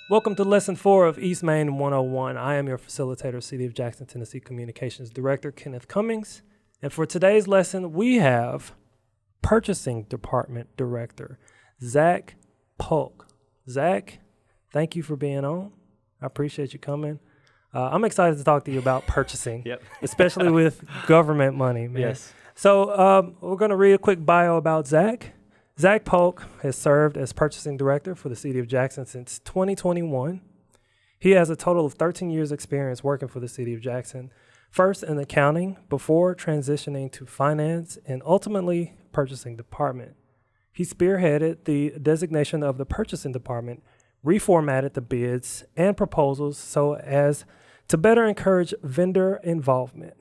Welcome to Lesson 4 of East Main 101. I am your facilitator, City of Jackson, Tennessee Communications Director Kenneth Cummings. And for today's lesson, we have Purchasing Department Director Zach Polk. Zach, thank you for being on. I appreciate you coming. I'm excited to talk to you about purchasing, especially with government money, man. Yes. So we're going to read a quick bio about Zach. Zach Polk has served as Purchasing Director for the City of Jackson since 2021. He has a total of 13 years experience working for the City of Jackson, first in accounting before transitioning to finance and ultimately Purchasing Department. He spearheaded the designation of the Purchasing Department, reformatted the bids and proposals so as to better encourage vendor involvement.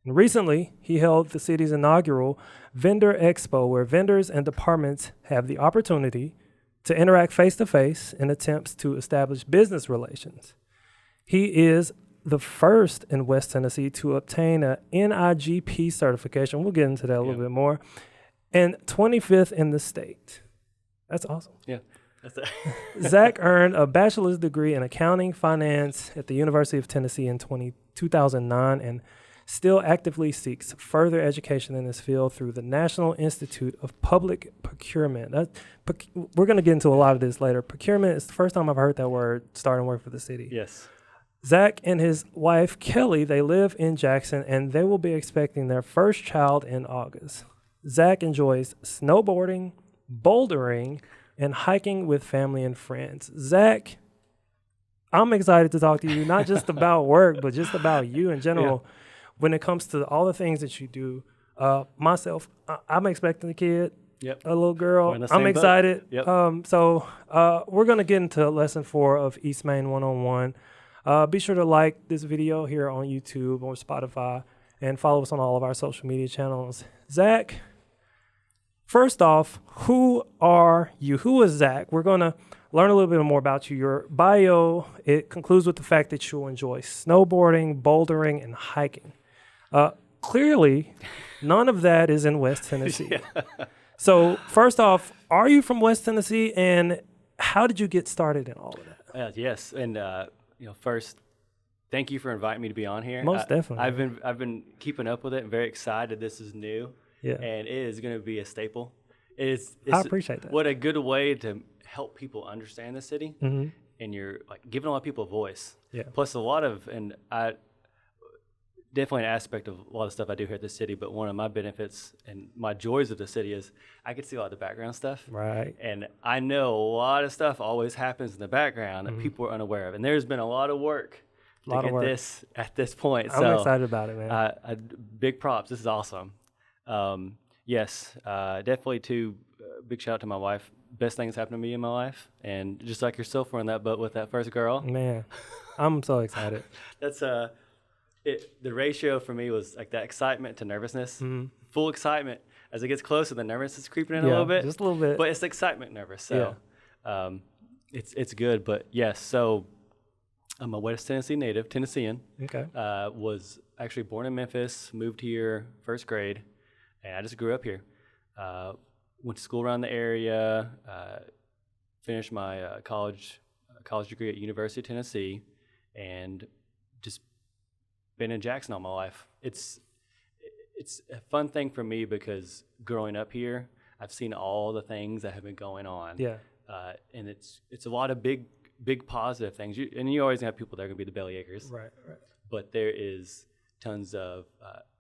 And recently, he held the city's inaugural Vendor Expo, where vendors and departments have the opportunity to interact face-to-face in attempts to establish business relations. He is the first in West Tennessee to obtain a NIGP certification. We'll get into that a little bit more. And 25th in the state. That's awesome. Yeah. That's it. Zach earned a bachelor's degree in accounting finance at the University of Tennessee in 2009 and still actively seeks further education in this field through the National Institute of Public Procurement. We're going to get into a lot of this later. Procurement is the first time I've heard that word starting work for the city. Yes. Zach and his wife, Kelly, they live in Jackson, and they will be expecting their first child in August. Zach enjoys snowboarding, bouldering, and hiking with family and friends. Zach, I'm excited to talk to you, not just about work, but just about you in general. Yeah. When it comes to all the things that you do, myself, I'm expecting a kid, a little girl. I'm excited. So we're going to get into lesson 4 of East Main 101. Be sure to like this video here on YouTube or Spotify and follow us on all of our social media channels. Zach, first off, who are you? Who is Zach? We're going to learn a little bit more about you. Your bio, it concludes with the fact that you'll enjoy snowboarding, bouldering, and hiking. Clearly, none of that is in West Tennessee. So first off, are you from West Tennessee, and how did you get started in all of that? Yes, and first, thank you for inviting me to be on here. Most definitely. I've been keeping up with it. I'm very excited. This is new, and it is going to be a staple. It's I appreciate that. What a good way to help people understand the city, and you're like giving a lot of people a voice. Yeah. Plus, definitely an aspect of a lot of stuff I do here at the city, but one of my benefits and my joys of the city is I can see a lot of the background stuff. Right. And I know a lot of stuff always happens in the background that people are unaware of. And there's been a lot of work to get this at this point. I'm excited about it, man. Big props. This is awesome. Definitely big shout out to my wife. Best things happened to me in my life. And just like yourself, we're in that boat with that first girl. Man, I'm so excited. That's the ratio for me was like that excitement to nervousness. Full excitement. As it gets closer, the nervousness is creeping in a little bit. Just a little bit. But it's excitement nervous. So it's good. But yes, so I'm a West Tennessee native, Tennessean. Okay. Was actually born in Memphis, moved here first grade, and I just grew up here. Went to school around the area, finished my college degree at University of Tennessee, and just been in Jackson all my life. It's a fun thing for me because growing up here, I've seen all the things that have been going on. Yeah. And it's a lot of big positive things. You always have people that are going to be the belly achers. Right. But there is tons of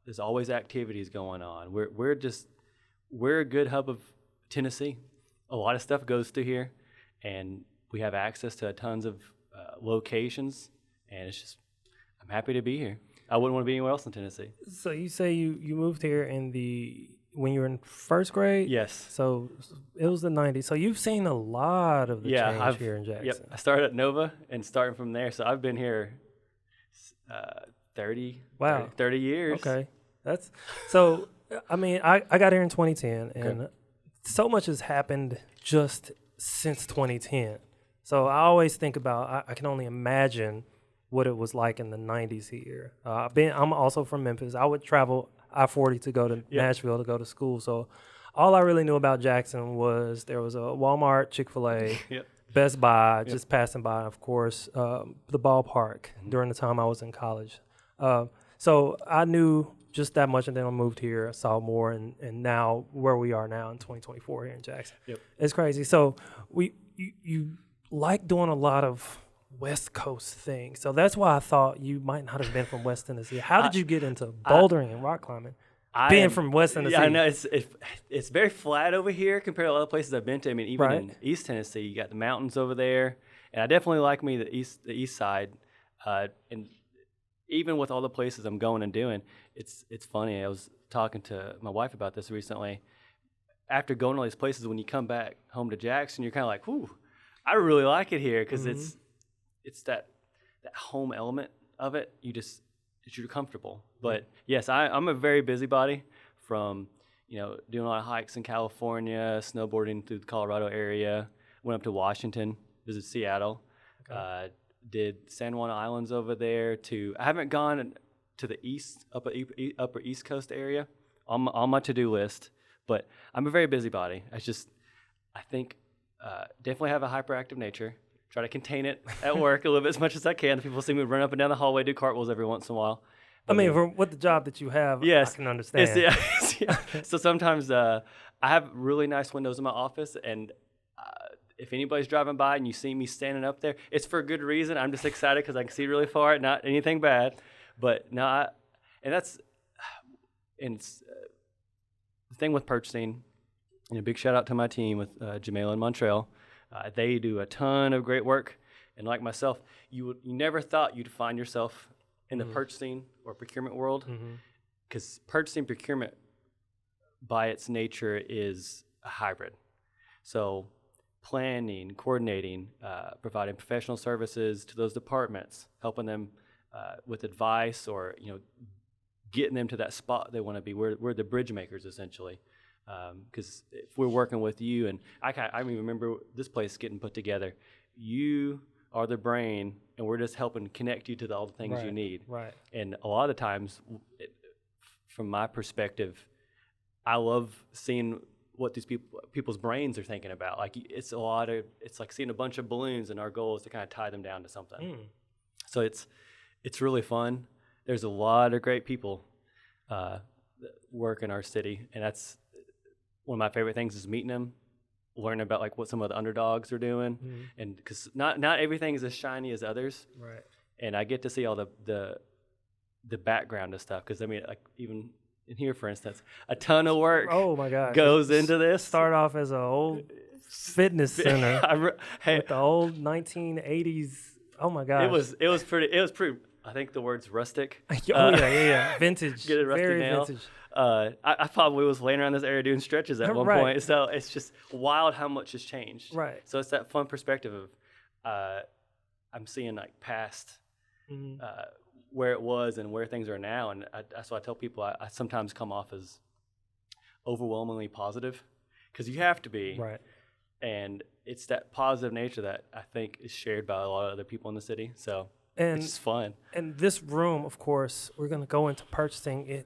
there's always activities going on. We're a good hub of Tennessee. A lot of stuff goes through here, and we have access to tons of locations, and I'm happy to be here. I wouldn't want to be anywhere else in Tennessee. So you say you moved here when you were in first grade? Yes. So it was the 90s. So you've seen a lot of the change here in Jackson. Yep. I started at Nova and starting from there. So I've been here 30 years. Okay. I got here in 2010, and so much has happened just since 2010. So I always think about, I can only imagine what it was like in the 90s here. I'm also from Memphis. I would travel I-40 to go to Nashville to go to school. So all I really knew about Jackson was there was a Walmart, Chick-fil-A, Best Buy, just passing by, of course, the ballpark during the time I was in college. So I knew just that much, and then I moved here, saw more, and now where we are now in 2024 here in Jackson. Yep. It's crazy. So you like doing a lot of West Coast things. So that's why I thought you might not have been from West Tennessee. How did you get into bouldering and rock climbing? Being from West Tennessee. Yeah, I know it's very flat over here compared to other places I've been to. I mean, even Right. in East Tennessee, you got the mountains over there, and I definitely like the east side. And even with all the places I'm going and doing, it's funny. I was talking to my wife about this recently. After going to all these places, when you come back home to Jackson, you're kind of like, "Whew, I really like it here," because it's that home element of it. You're comfortable. But yes, I'm a very busybody from, doing a lot of hikes in California, snowboarding through the Colorado area, went up to Washington, visited Seattle, did San Juan Islands over there I haven't gone to the east, upper East Coast area on my to-do list, but I'm a very busybody. I think definitely have a hyperactive nature. Try to contain it at work a little bit as much as I can. People see me run up and down the hallway, do cartwheels every once in a while. I mean, with the job that you have, yes, I can understand. Yeah. So sometimes I have really nice windows in my office, and if anybody's driving by and you see me standing up there, it's for a good reason. I'm just excited because I can see really far, not anything bad. But no, it's the thing with purchasing, and a big shout out to my team with Jamela and Montreal. They do a ton of great work, and like myself, you never thought you'd find yourself in the purchasing or procurement world, because purchasing procurement by its nature is a hybrid. So planning, coordinating, providing professional services to those departments, helping them with advice, or getting them to that spot they want to be. We're the bridge makers essentially. Because if we're working with you, and I remember this place getting put together, you are the brain, and we're just helping connect you to all the things you need. Right. And a lot of times, from my perspective, I love seeing what these people's brains are thinking about. Like it's like seeing a bunch of balloons, and our goal is to kind of tie them down to something. So it's really fun. There's a lot of great people that work in our city, and that's one of my favorite things is meeting them, learning about like what some of the underdogs are doing, and because not everything is as shiny as others, right? And I get to see all the background of stuff, because I mean, like even in here, for instance, a ton of work goes into this. Start off as an old fitness center with the old 1980s. Oh my gosh, it was pretty. I think the word's rustic. Yeah, vintage. Get it rusty very now. Vintage. I probably was laying around this area doing stretches at one point. So it's just wild how much has changed. Right. So it's that fun perspective of I'm seeing like past where it was and where things are now. And that's why I tell people I sometimes come off as overwhelmingly positive, because you have to be. Right. And it's that positive nature that I think is shared by a lot of other people in the city. So it's fun. And this room, of course, we're going to go into purchasing.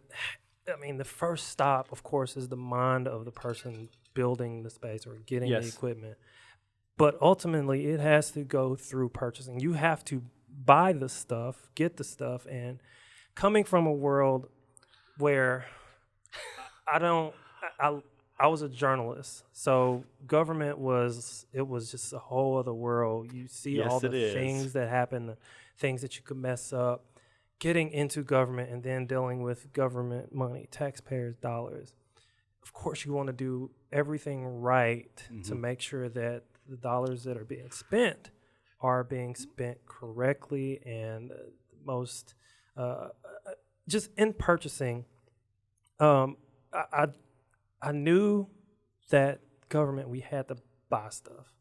The first stop, of course, is the mind of the person building the space or getting the equipment. But ultimately, it has to go through purchasing. You have to buy the stuff, get the stuff, and coming from a world where I was a journalist, so government was just a whole other world. You see all the things that happen, the things that you could mess up. Getting into government and then dealing with government money, taxpayers' dollars. Of course, you want to do everything right to make sure that the dollars that are being spent correctly and most, just in purchasing. I knew that government, we had to buy stuff.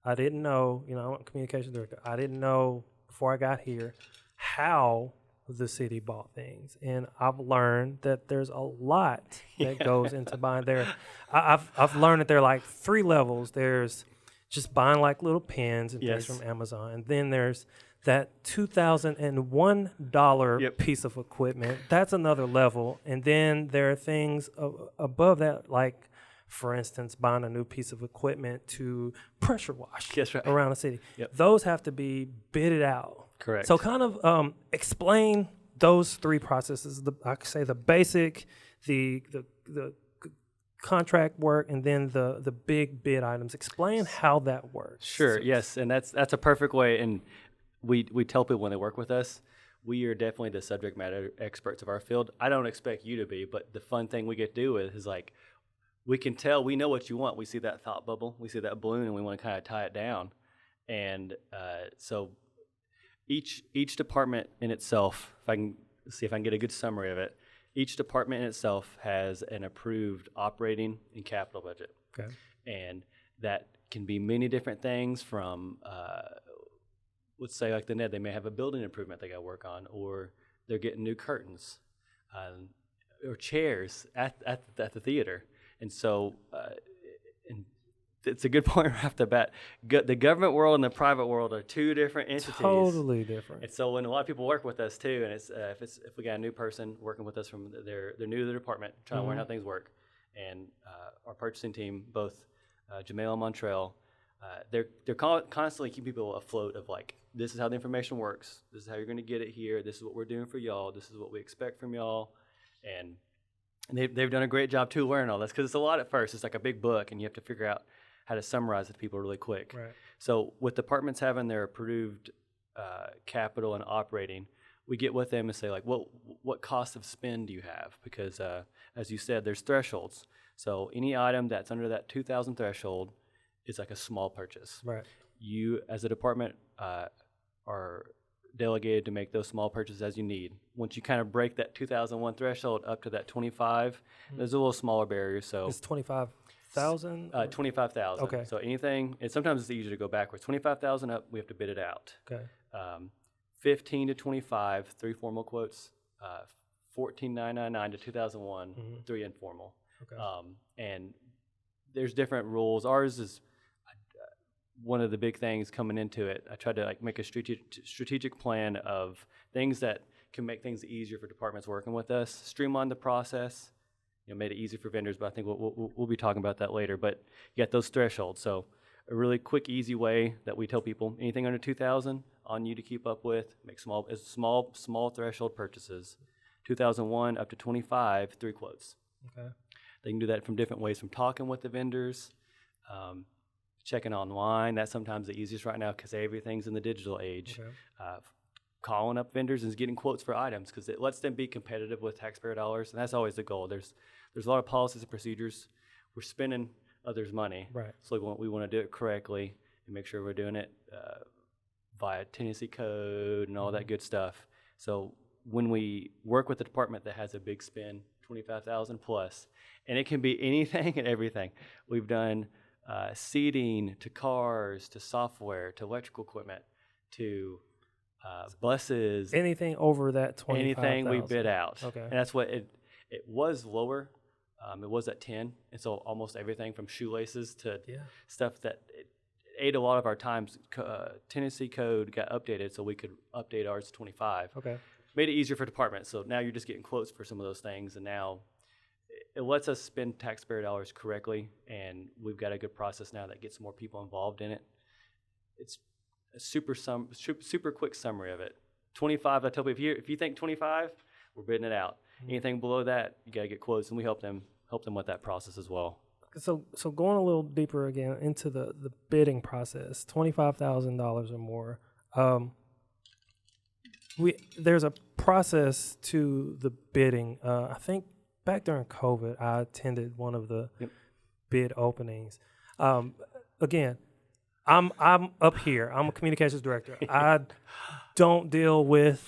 I didn't know, I'm a communications director. I didn't know before I got here how the city bought things, and I've learned that there's a lot that goes into buying there. I've learned that there are like 3 levels. There's just buying like little pens and things from Amazon, and then there's that $2,001 piece of equipment. That's another level, and then there are things above that, like for instance, buying a new piece of equipment to pressure wash That's right. around the city. Yep. Those have to be bidded out. Correct. So kind of explain those three processes. I could say the basic, the contract work, and then the big bid items. Explain how that works. Sure. Yes, and that's a perfect way. And we tell people when they work with us, we are definitely the subject matter experts of our field. I don't expect you to be, but the fun thing we get to do is like we can tell, we know what you want. We see that thought bubble, we see that balloon, and we want to kind of tie it down. And so each department in itself, if I can see if I can get a good summary of it, each department in itself has an approved operating and capital budget. Okay. And that can be many different things from, let's say like the Ned, they may have a building improvement they got to work on, or they're getting new curtains or chairs at the theater. And so and it's a good point right off the bat. The government world and the private world are two different entities. Totally different. And so when a lot of people work with us too, and it's if we got a new person working with us from they're new to the department, trying to learn how things work, and our purchasing team, both Jamel and Montrell, they're constantly keeping people afloat of like, this is how the information works. This is how you're going to get it here. This is what we're doing for y'all. This is what we expect from y'all, and they've done a great job too learning all this, because it's a lot at first. It's like a big book, and you have to figure out how to summarize it to people really quick. Right. So with departments having their approved capital and operating, we get with them and say like, what cost of spend do you have? Because as you said, there's thresholds. So any item that's under that 2,000 threshold is like a small purchase. Right. You as a department are delegated to make those small purchases as you need. Once you kind of break that 2001 threshold up to that 25, there's a little smaller barrier. So it's 25,000. 25,000. Okay. So anything, and sometimes it's easier to go backwards. 25,000 up, we have to bid it out. Okay. 15 to 25, 3 formal quotes. 14,999 to 2001, 3 informal. Okay. And there's different rules. Ours is one of the big things coming into it. I tried to like make a strategic plan of things that can make things easier for departments working with us, streamline the process. Made it easy for vendors, but I think we'll be talking about that later. But you got those thresholds. So a really quick, easy way that we tell people, anything under 2,000 on you to keep up with, make small threshold purchases. 2001 up to 25, 3 quotes. Okay. They can do that from different ways, from talking with the vendors, checking online. That's sometimes the easiest right now because everything's in the digital age. Okay. Calling up vendors and getting quotes for items because it lets them be competitive with taxpayer dollars, and that's always the goal. There's a lot of policies and procedures. We're spending others' money, right? So we want to do it correctly and make sure we're doing it via Tennessee code and all that good stuff. So when we work with a department that has a big spend, 25,000 plus, and it can be anything and everything. We've done seating to cars to software to electrical equipment to buses. Anything over that 25,000. Anything we bid out. Okay. And that's what it was lower. It was at 10. And so almost everything from shoelaces to stuff that it ate a lot of our times. Tennessee code got updated so we could update ours to 25. Okay. Made it easier for departments. So now you're just getting quotes for some of those things. And now it lets us spend taxpayer dollars correctly. And we've got a good process now that gets more people involved in it. It's a super quick summary of it. 25, I tell people, if you think 25, we're bidding it out. Anything below that, you got to get quotes, and we help them with that process as well. So going a little deeper again into the bidding process, $25,000 or more. There's a process to the bidding. I think back during COVID, I attended one of the bid openings. Again, I'm up here. I'm a communications director. I don't deal with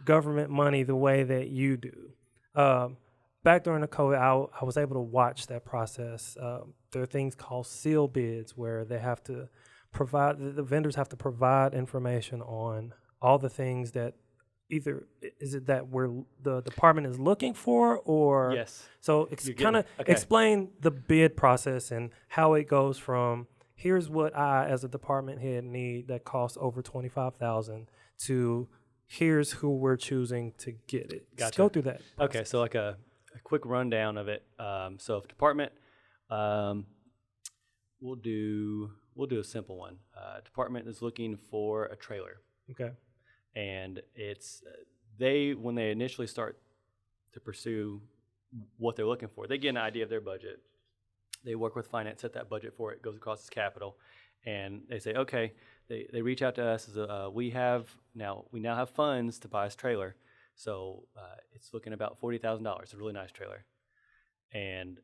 government money the way that you do. Back during the COVID, I was able to watch that process. There are things called seal bids where they have to provide, the vendors have to provide information on all the things that either, is it that the department is looking for, or? Yes. So explain the bid process and how it goes from, here's what I, as a department head, need that costs over $25,000 to here's who we're choosing to get it. Gotcha. Go through that process. Okay, so like a quick rundown of it. So if department Um, we'll do a simple one. Department is looking for a trailer, Okay. and it's when they initially start to pursue what they're looking for, they get an idea of their budget. They work with finance, set that budget for it, goes across its capital, and they say, okay. They reach out to us as we now have funds to buy this trailer, so it's looking about $40,000. It's a really nice trailer, and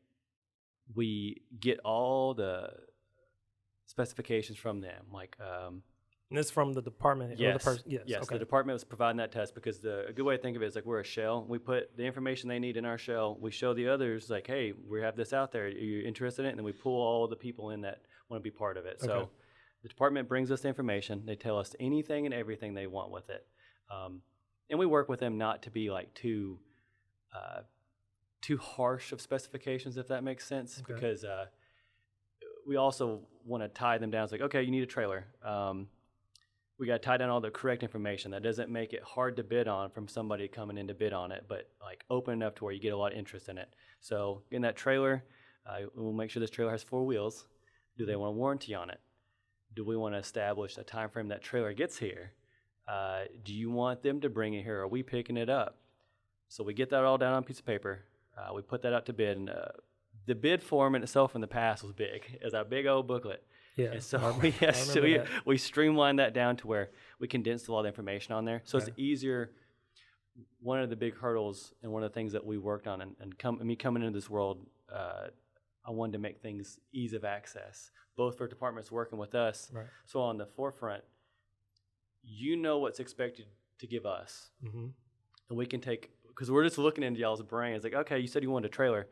we get all the specifications from them, like. And this from the department? Yes. Or the person? Yes. Yes. Okay. The department was providing that test because a good way to think of it is like we're a shell. We put the information they need in our shell. We show the others like, hey, we have this out there. Are you interested in it? And then we pull all the people in that want to be part of it. Okay. So the department brings us the information. They tell us anything and everything they want with it. And we work with them not to be like too harsh of specifications, if that makes sense, Okay. because we also want to tie them down. It's like, okay, you need a trailer. We got to tie down all the correct information. That doesn't make it hard to bid on from somebody coming in to bid on it, but like open enough to where you get a lot of interest in it. So in that trailer, we'll make sure this trailer has 4 wheels. Do they want a warranty on it? Do we want to establish a time frame that trailer gets here? Do you want them to bring it here? Are we picking it up? So we get that all down on a piece of paper. We put that out to bid, and the bid form in itself in the past was big. It was a big old booklet. Yeah. And so we streamlined that down to where we condensed a lot of information on there. So It's easier. One of the big hurdles and one of the things that we worked on me coming into this world, I wanted to make things ease of access, both for departments working with us. Right. So on the forefront, what's expected to give us. Mm-hmm. And we can because we're just looking into y'all's brain. It's like, okay, you said you wanted a trailer.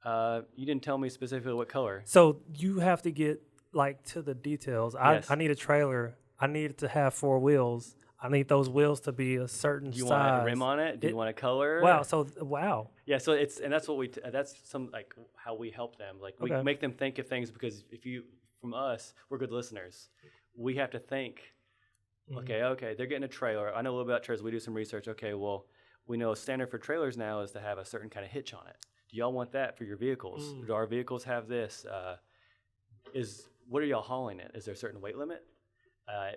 You didn't tell me specifically what color. So you have to get like to the details. Yes. I need a trailer. I need it to have 4 wheels. I need those wheels to be a certain size. Do you want a rim on it? Do you want a color? Wow. Yeah. So that's what that's like how we help them. Like we make them think of things, because from us, we're good listeners. We have to think. Mm-hmm. Okay, they're getting a trailer. I know a little bit about trailers. We do some research. Okay, well, we know a standard for trailers now is to have a certain kind of hitch on it. Do y'all want that for your vehicles? Do our vehicles have this? What are y'all hauling it? Is there a certain weight limit?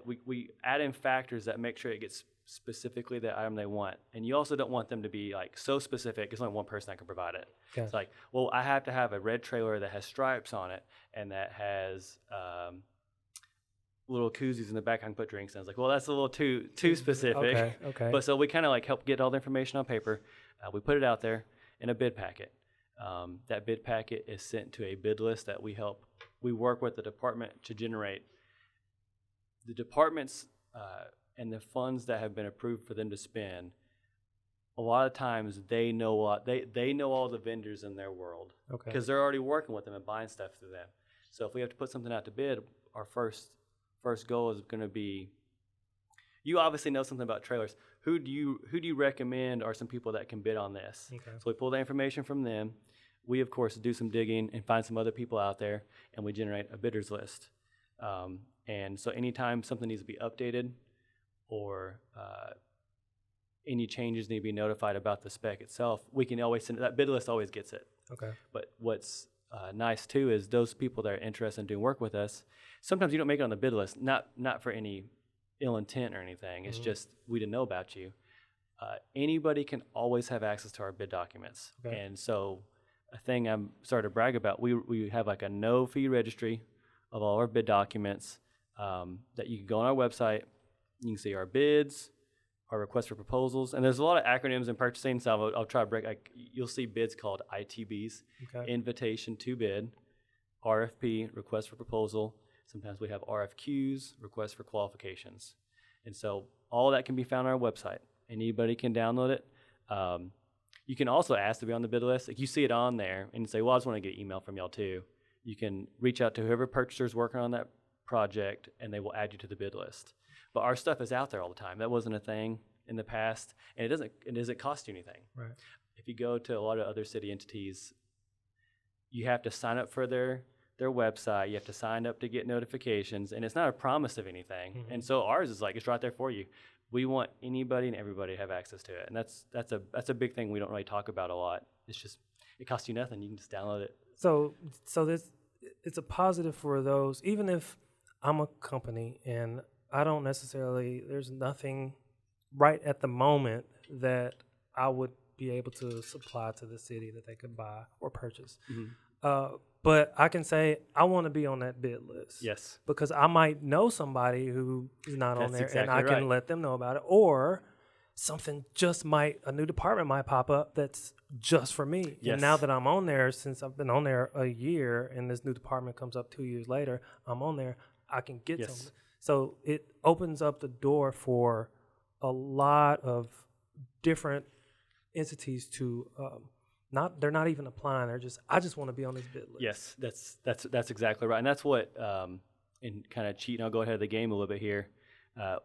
We add in factors that make sure it gets specifically the item they want. And you also don't want them to be like so specific. There's only one person that can provide it. Okay. It's like, well, I have to have a red trailer that has stripes on it and that has little koozies in the back I can put drinks in. It's like, well, that's a little too specific. Okay. But so we kind of like help get all the information on paper. We put it out there in a bid packet. That bid packet is sent to a bid list that we work with the department to generate. The departments and the funds that have been approved for them to spend, a lot of times they know they know all the vendors in their world, because they're already working with them and buying stuff through them. So if we have to put something out to bid, our first goal is going to be, you obviously know something about trailers. Who do you recommend are some people that can bid on this? Okay. So we pull the information from them. We, of course, do some digging and find some other people out there, and we generate a bidders list. And so anytime something needs to be updated or any changes need to be notified about the spec itself, we can always send it. That bid list always gets it. Okay. But what's nice, too, is those people that are interested in doing work with us, sometimes you don't make it on the bid list, not for any ill intent or anything. It's just we didn't know about you. Anybody can always have access to our bid documents. Okay. And so a thing I'm sorry to brag about, we have like a no-fee registry of all our bid documents that you can go on our website. You can see our bids, our requests for proposals, and there's a lot of acronyms in purchasing, so I'll try to break. You'll see bids called ITBs, invitation to bid, RFP, request for proposal. Sometimes we have RFQs, requests for qualifications. And so all of that can be found on our website. Anybody can download it. You can also ask to be on the bid list. Like you see it on there and say, well, I just want to get an email from y'all too. You can reach out to whoever purchaser is working on that project, and they will add you to the bid list. But our stuff is out there all the time. That wasn't a thing in the past, and it doesn't cost you anything. Right. If you go to a lot of other city entities, you have to sign up for their website. You have to sign up to get notifications, and it's not a promise of anything. Mm-hmm. And so ours is like, it's right there for you. We want anybody and everybody to have access to it, and that's a big thing we don't really talk about a lot. It's just, it costs you nothing. You can just download it. So this it's a positive for those, even if I'm a company and I don't necessarily, there's nothing right at the moment that I would be able to supply to the city that they could buy or purchase. But I can say I want to be on that bid list. Yes. Because I might know somebody who is not on there, and I exactly can let them know about it. Or a new department might pop up that's just for me. Yes. And now that I'm on there, since I've been on there a year, and this new department comes up 2 years later, I'm on there, I can get something. So it opens up the door for a lot of different entities to they're not even applying. They're just, I just want to be on this bid list. Yes, that's exactly right. And that's what, in kind of cheating, I'll go ahead of the game a little bit here.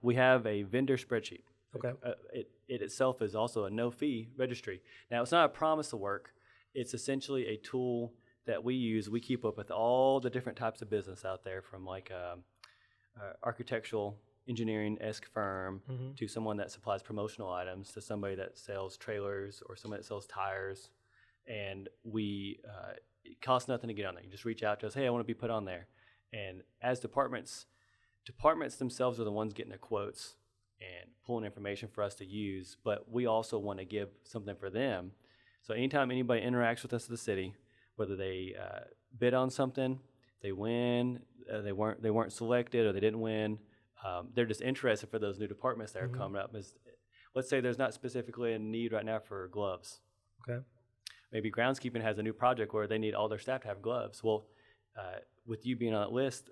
We have a vendor spreadsheet. Okay. It itself is also a no-fee registry. Now, it's not a promise of work. It's essentially a tool that we use. We keep up with all the different types of business out there, from like architectural engineering-esque firm to someone that supplies promotional items to somebody that sells trailers or somebody that sells tires. And it costs nothing to get on there. You just reach out to us, hey, I want to be put on there. And as departments themselves are the ones getting their quotes and pulling information for us to use, but we also want to give something for them. So anytime anybody interacts with us at the city, whether they bid on something, they win, they weren't selected, or they didn't win, they're just interested for those new departments that are coming up. Let's say there's not specifically a need right now for gloves. Okay. Maybe groundskeeping has a new project where they need all their staff to have gloves. Well, with you being on that list,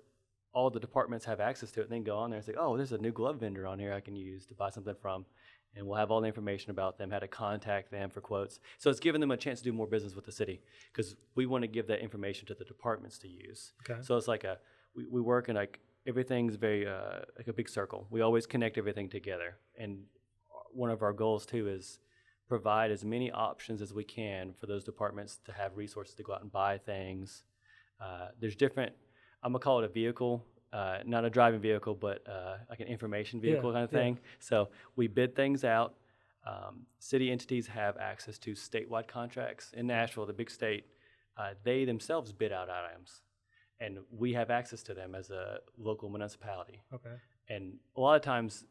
all the departments have access to it, and then go on there and say, oh, there's a new glove vendor on here I can use to buy something from. And we'll have all the information about them, how to contact them for quotes. So it's giving them a chance to do more business with the city, because we want to give that information to the departments to use. Okay. So it's like we work in like, everything's very like a big circle. We always connect everything together. And one of our goals too is provide as many options as we can for those departments to have resources to go out and buy things. There's different, I'm gonna call it a vehicle, not a driving vehicle, but like an information vehicle kind of thing. Yeah. So we bid things out. City entities have access to statewide contracts. In Nashville, the big state, they themselves bid out items, and we have access to them as a local municipality. Okay. And a lot of times,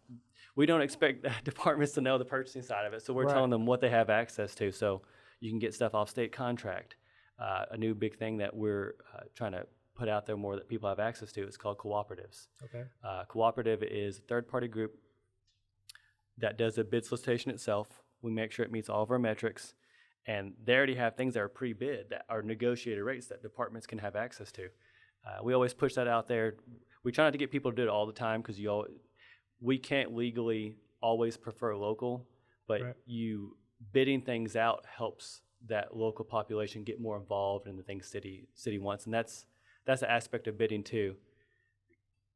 we don't expect departments to know the purchasing side of it, so we're telling them what they have access to. So you can get stuff off state contract. A new big thing that we're trying to put out there more that people have access to is called cooperatives. Okay. Cooperative is a third-party group that does the bid solicitation itself. We make sure it meets all of our metrics, and they already have things that are pre-bid that are negotiated rates that departments can have access to. We always push that out there. We try not to get people to do it all the time, because we can't legally always prefer local, but you bidding things out helps that local population get more involved in the things city wants, and that's an aspect of bidding too.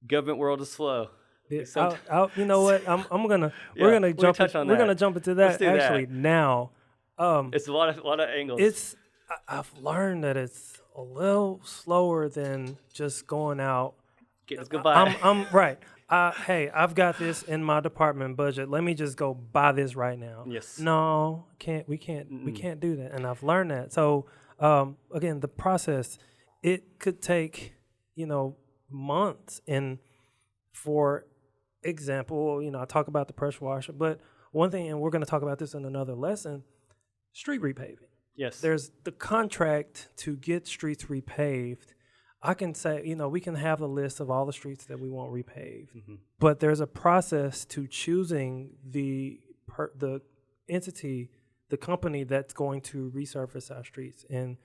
Government world is slow. Yeah, you know what? We're gonna jump into that actually now. It's a lot of angles. I've learned that it's a little slower than just going out. Let's go buy. I'm right. Hey, I've got this in my department budget. Let me just go buy this right now. Yes. No, we can't do that. And I've learned that. So again, the process, it could take, months. And for example, I talk about the pressure washer, but one thing, and we're going to talk about this in another lesson, street repaving. Yes. There's the contract to get streets repaved. I can say, we can have a list of all the streets that we want repaved, but there's a process to choosing the entity, the company that's going to resurface our streets. And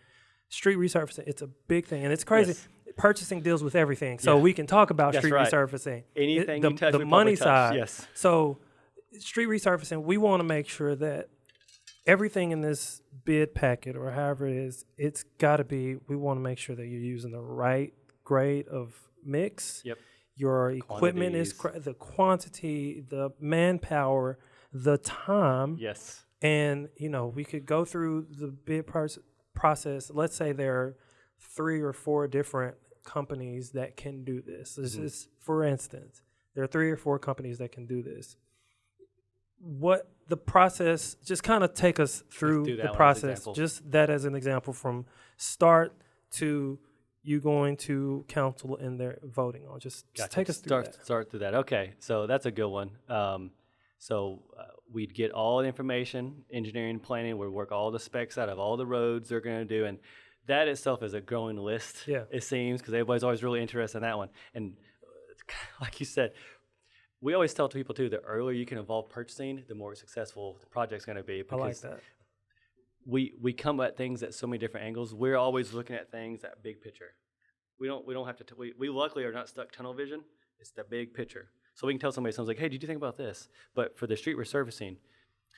street resurfacing, it's a big thing, and it's crazy. Yes. Purchasing deals with everything, so we can talk about street resurfacing. Anything you touch, the money side. Yes. So, street resurfacing, we want to make sure that everything in this bid packet, or however it is, it's got to be, we want to make sure that you're using the right grade of mix. Yep. Your equipment is the quantity, the manpower, the time. Yes. And, we could go through the bid process. Let's say there are 3 or 4 different companies that can do this. This is, for instance, there are 3 or 4 companies that can do this. What the process, just kind of take us through the process, just that as an example, from start to you going to council and they're voting on? Just take us through that. Start through that. Okay, so that's a good one. We'd get all the information, engineering, planning. We'd work all the specs out of all the roads they're going to do, and that itself is a growing list. Yeah. It seems, because everybody's always really interested in that one. And like you said, we always tell people too, the earlier you can involve purchasing, the more successful the project's going to be. I like that. We come at things at so many different angles. We're always looking at things at big picture. We don't have to. We luckily are not stuck tunnel vision. It's the big picture. So we can tell somebody, someone's like, hey, did you think about this? But for the street resurfacing,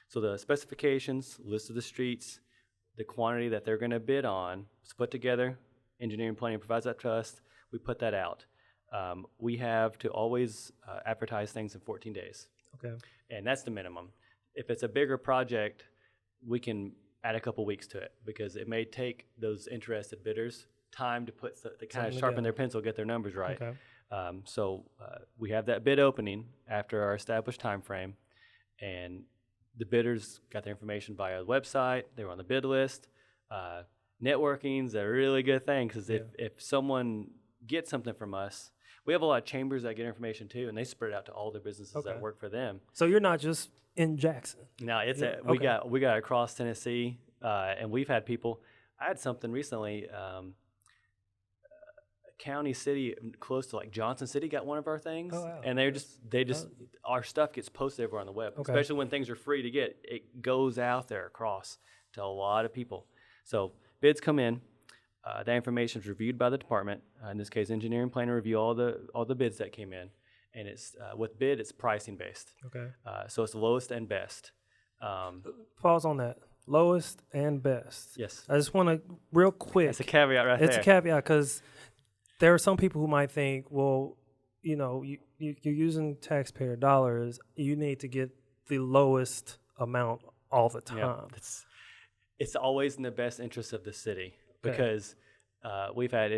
so the specifications, list of the streets, the quantity that they're going to bid on, it's put together. Engineering planning provides that to us. We put that out. We have to always advertise things in 14 days. Okay. And that's the minimum. If it's a bigger project, we can add a couple weeks to it, because it may take those interested bidders time to kind of sharpen their pencil, get their numbers right. Okay. We have that bid opening after our established time frame, and the bidders got their information via the website. They were on the bid list. Networking's a really good thing, because if someone gets something from us, we have a lot of chambers that get information too, and they spread it out to all the businesses that work for them. So you're not just in Jackson. No, we got across Tennessee, and we've had people. I had something recently. County city close to like Johnson City got one of our things, and our stuff gets posted everywhere on the web, especially when things are free to get. It goes out there across to a lot of people. So bids come in. That information is reviewed by the department. In this case, engineering planner review all the bids that came in, and it's with bid, it's pricing based. Okay. So it's the lowest and best. Pause on that. Lowest and best. Yes. I just want to real quick. That's a caveat right there. It's a caveat, because there are some people who might think, well, you're using taxpayer dollars. You need to get the lowest amount all the time. Yeah, it's always in the best interest of the city, because we've had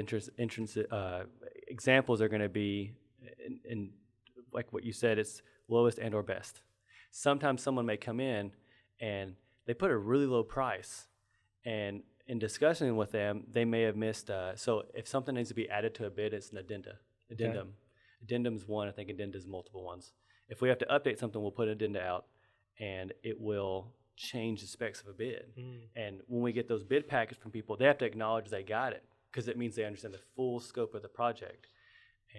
examples are going to be in like what you said, it's lowest and or best. Sometimes someone may come in and they put a really low price, and in discussing with them, they may have missed. So if something needs to be added to a bid, it's an addendum. Okay. Addendum's one. I think addendum's multiple ones. If we have to update something, we'll put an addenda out, and it will change the specs of a bid. And when we get those bid packages from people, they have to acknowledge they got it, because it means they understand the full scope of the project.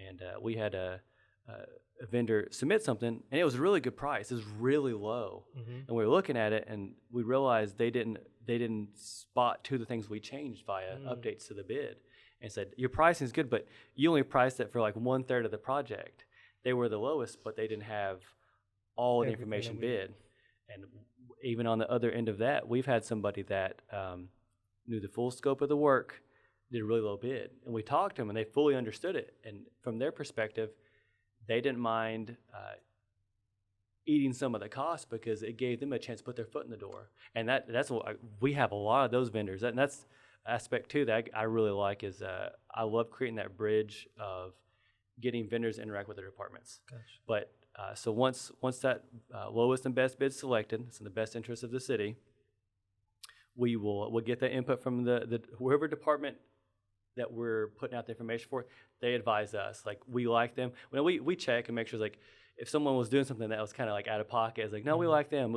And we had a vendor submit something, and it was a really good price. It was really low. And we were looking at it, and we realized they didn't spot two of the things we changed via updates to the bid, and said, your pricing is good, but you only priced it for like 1/3 of the project. They were the lowest, but they didn't have all the information bid. And even on the other end of that, we've had somebody that knew the full scope of the work, did a really low bid, and we talked to them, and they fully understood it. And from their perspective, they didn't mind eating some of the cost, because it gave them a chance to put their foot in the door. And that's what we have a lot of those vendors. And that's aspect too that I really like is I love creating that bridge of getting vendors to interact with their departments. Gotcha. But so once that lowest and best bid selected, it's in the best interest of the city, we'll get that input from the whoever department that we're putting out the information for. They advise us, like, we like them. When we check and make sure, like, if someone was doing something that was kind of like out of pocket, it's like, no, we like them.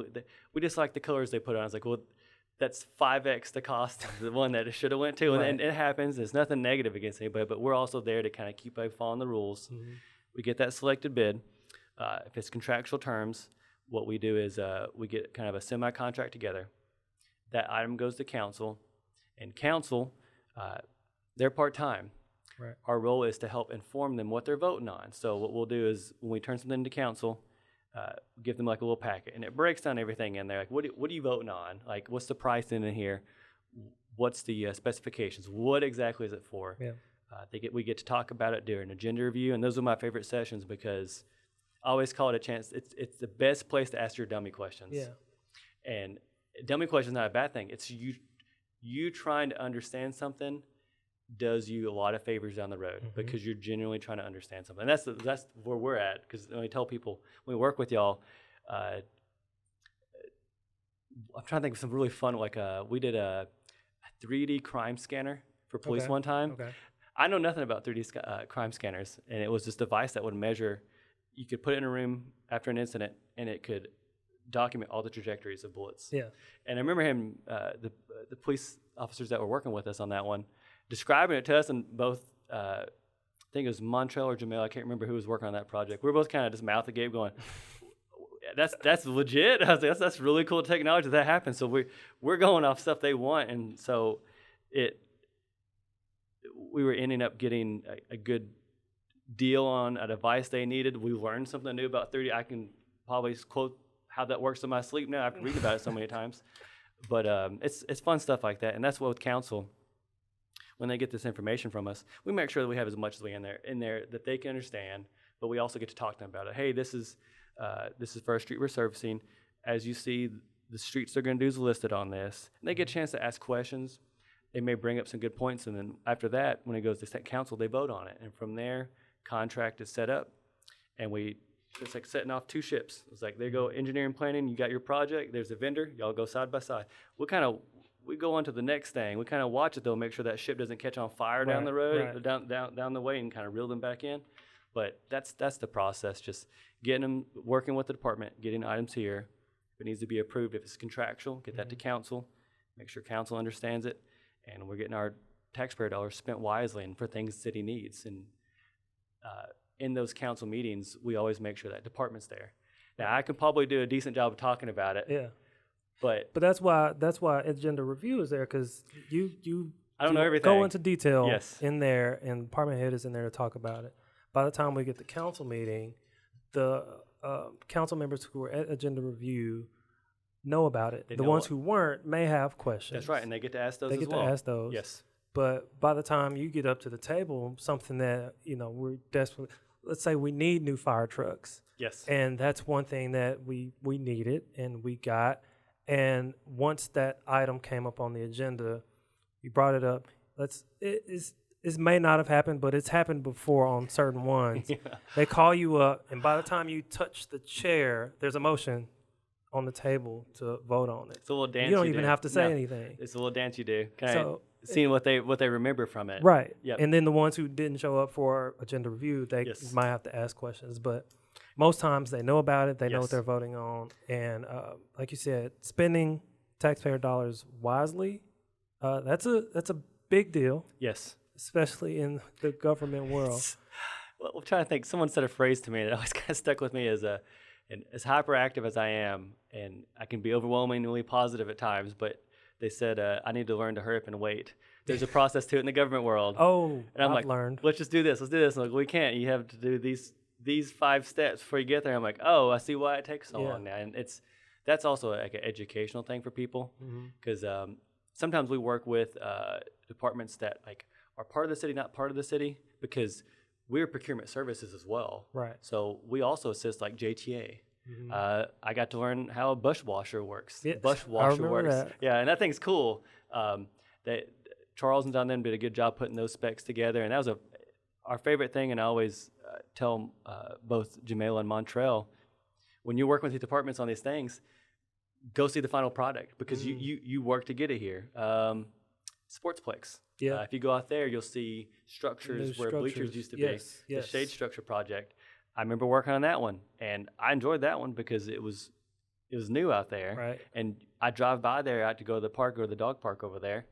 We just like the colors they put on. It's like, well, that's 5x the cost of the one that it should have went to. Right. And it happens. There's nothing negative against anybody, but we're also there to kind of keep following the rules. We get that selected bid. If it's contractual terms, what we do is we get kind of a semi-contract together. That item goes to council, and council, they're part-time. Right. Our role is to help inform them what they're voting on. So what we'll do is when we turn something into council, give them like a little packet, and it breaks down everything in there. Like, what are you voting on? Like, what's the price in here? What's the specifications? What exactly is it for? Yeah. We get to talk about it during agenda review, and those are my favorite sessions, because I always call it a chance. It's the best place to ask your dummy questions. Yeah. And dummy questions is not a bad thing. It's you trying to understand something does you a lot of favors down the road, because you're genuinely trying to understand something. And that's where we're at, because when we tell people, when we work with y'all, I'm trying to think of some really fun, like we did a 3D crime scanner for police Okay. one time. Okay. I know nothing about 3D crime scanners, and it was this device that would measure. You could put it in a room after an incident, and it could document all the trajectories of bullets. Yeah. And I remember him, the police officers that were working with us on that one, describing it to us, and both, I think it was Montrell or Jamel, I can't remember who was working on that project. We were both kind of just mouth agape going, that's legit. I was like, that's really cool technology that happens. So we're going off stuff they want, and so we were ending up getting a good deal on a device they needed. We learned something new about 3D. I can probably quote how that works in my sleep now after reading about it so many times. But it's fun stuff like that, and that's what with council, when they get this information from us, we make sure that we have as much as we in there that they can understand, but we also get to talk to them about it. Hey, this is for a street resurfacing. As you see, the streets they're going to do is listed on this. And they get a chance to ask questions. They may bring up some good points, and then after that, when it goes to council, they vote on it. And from there, contract is set up, and it's like setting off two ships. It's like they go engineering planning, you got your project, there's a vendor, y'all go side by side. We go on to the next thing. We kind of watch it though, make sure that ship doesn't catch on fire down the road, down the way, and kind of reel them back in. But that's the process, just getting them, working with the department, getting items here. If it needs to be approved, if it's contractual, get that to council, make sure council understands it, and we're getting our taxpayer dollars spent wisely and for things the city needs. And in those council meetings, we always make sure that department's there. Now, I could probably do a decent job of talking about it. Yeah. But that's why agenda review is there, because you I don't know everything. Go into detail Yes. in there, and department head is in there to talk about it. By the time we get to council meeting, the council members who were at agenda review know about it. The ones who weren't may have questions. That's right, and they get to ask those as well. They get to ask those. Yes. But by the time you get up to the table, something that, we're desperate, let's say we need new fire trucks. Yes. And that's one thing that we needed and we got. And once that item came up on the agenda, you brought it up. It may not have happened, but it's happened before on certain ones. Yeah. They call you up, and by the time you touch the chair, there's a motion on the table to vote on it. It's a little dance. You don't even have to say anything. It's a little dance you do. Seeing what they remember from it. Right. Yep. And then the ones who didn't show up for agenda review, they might have to ask questions. But most times they know about it. They know what they're voting on. And like you said, spending taxpayer dollars wisely, that's a big deal. Yes. Especially in the government world. Well, I'm trying to think. Someone said a phrase to me that always kind of stuck with me as hyperactive as I am, and I can be overwhelmingly positive at times, but they said, I need to learn to hurry up and wait. There's a process to it in the government world. Oh, and I'm I've learned. Let's just do this. Let's do this. I'm like, we can't. You have to do these 5 steps before you get there. I'm like, oh, I see why it takes so long now. And that's also like an educational thing for people, because sometimes we work with departments that like are part of the city, not part of the city, because we're procurement services as well. Right. So we also assist like JTA. I got to learn how a bush washer works. Yes, bush washer works. That. Yeah, and that thing's cool. Charles and Don then did a good job putting those specs together, and that was our favorite thing. And I always tell both Jamela and Montrell, when you're working with these departments on these things, go see the final product, because you work to get it here. Sportsplex. Yeah. If you go out there, you'll see structures where bleachers used to be. Yes. The shade structure project. I remember working on that one, and I enjoyed that one because it was new out there. Right. And I drive by there, I had to go to the park or the dog park over there,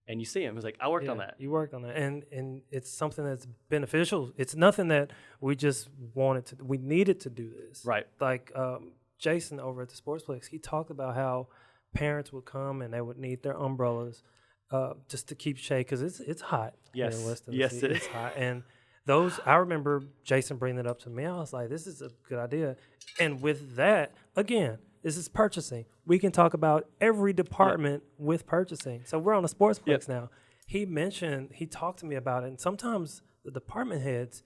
and you see them. It's like, I worked on that. You worked on that, and it's something that's beneficial. It's nothing that we just wanted to. We needed to do this. Right. Like Jason over at the Sportsplex, he talked about how parents would come and they would need their umbrellas just to keep shade, because it's hot. Yes. Here in West Yes, Tennessee. It's hot, and those, I remember Jason bringing it up to me. I was like, this is a good idea. And with that, again, this is purchasing. We can talk about every department with purchasing. So we're on the Sportsplex now. He talked to me about it. And sometimes the department heads,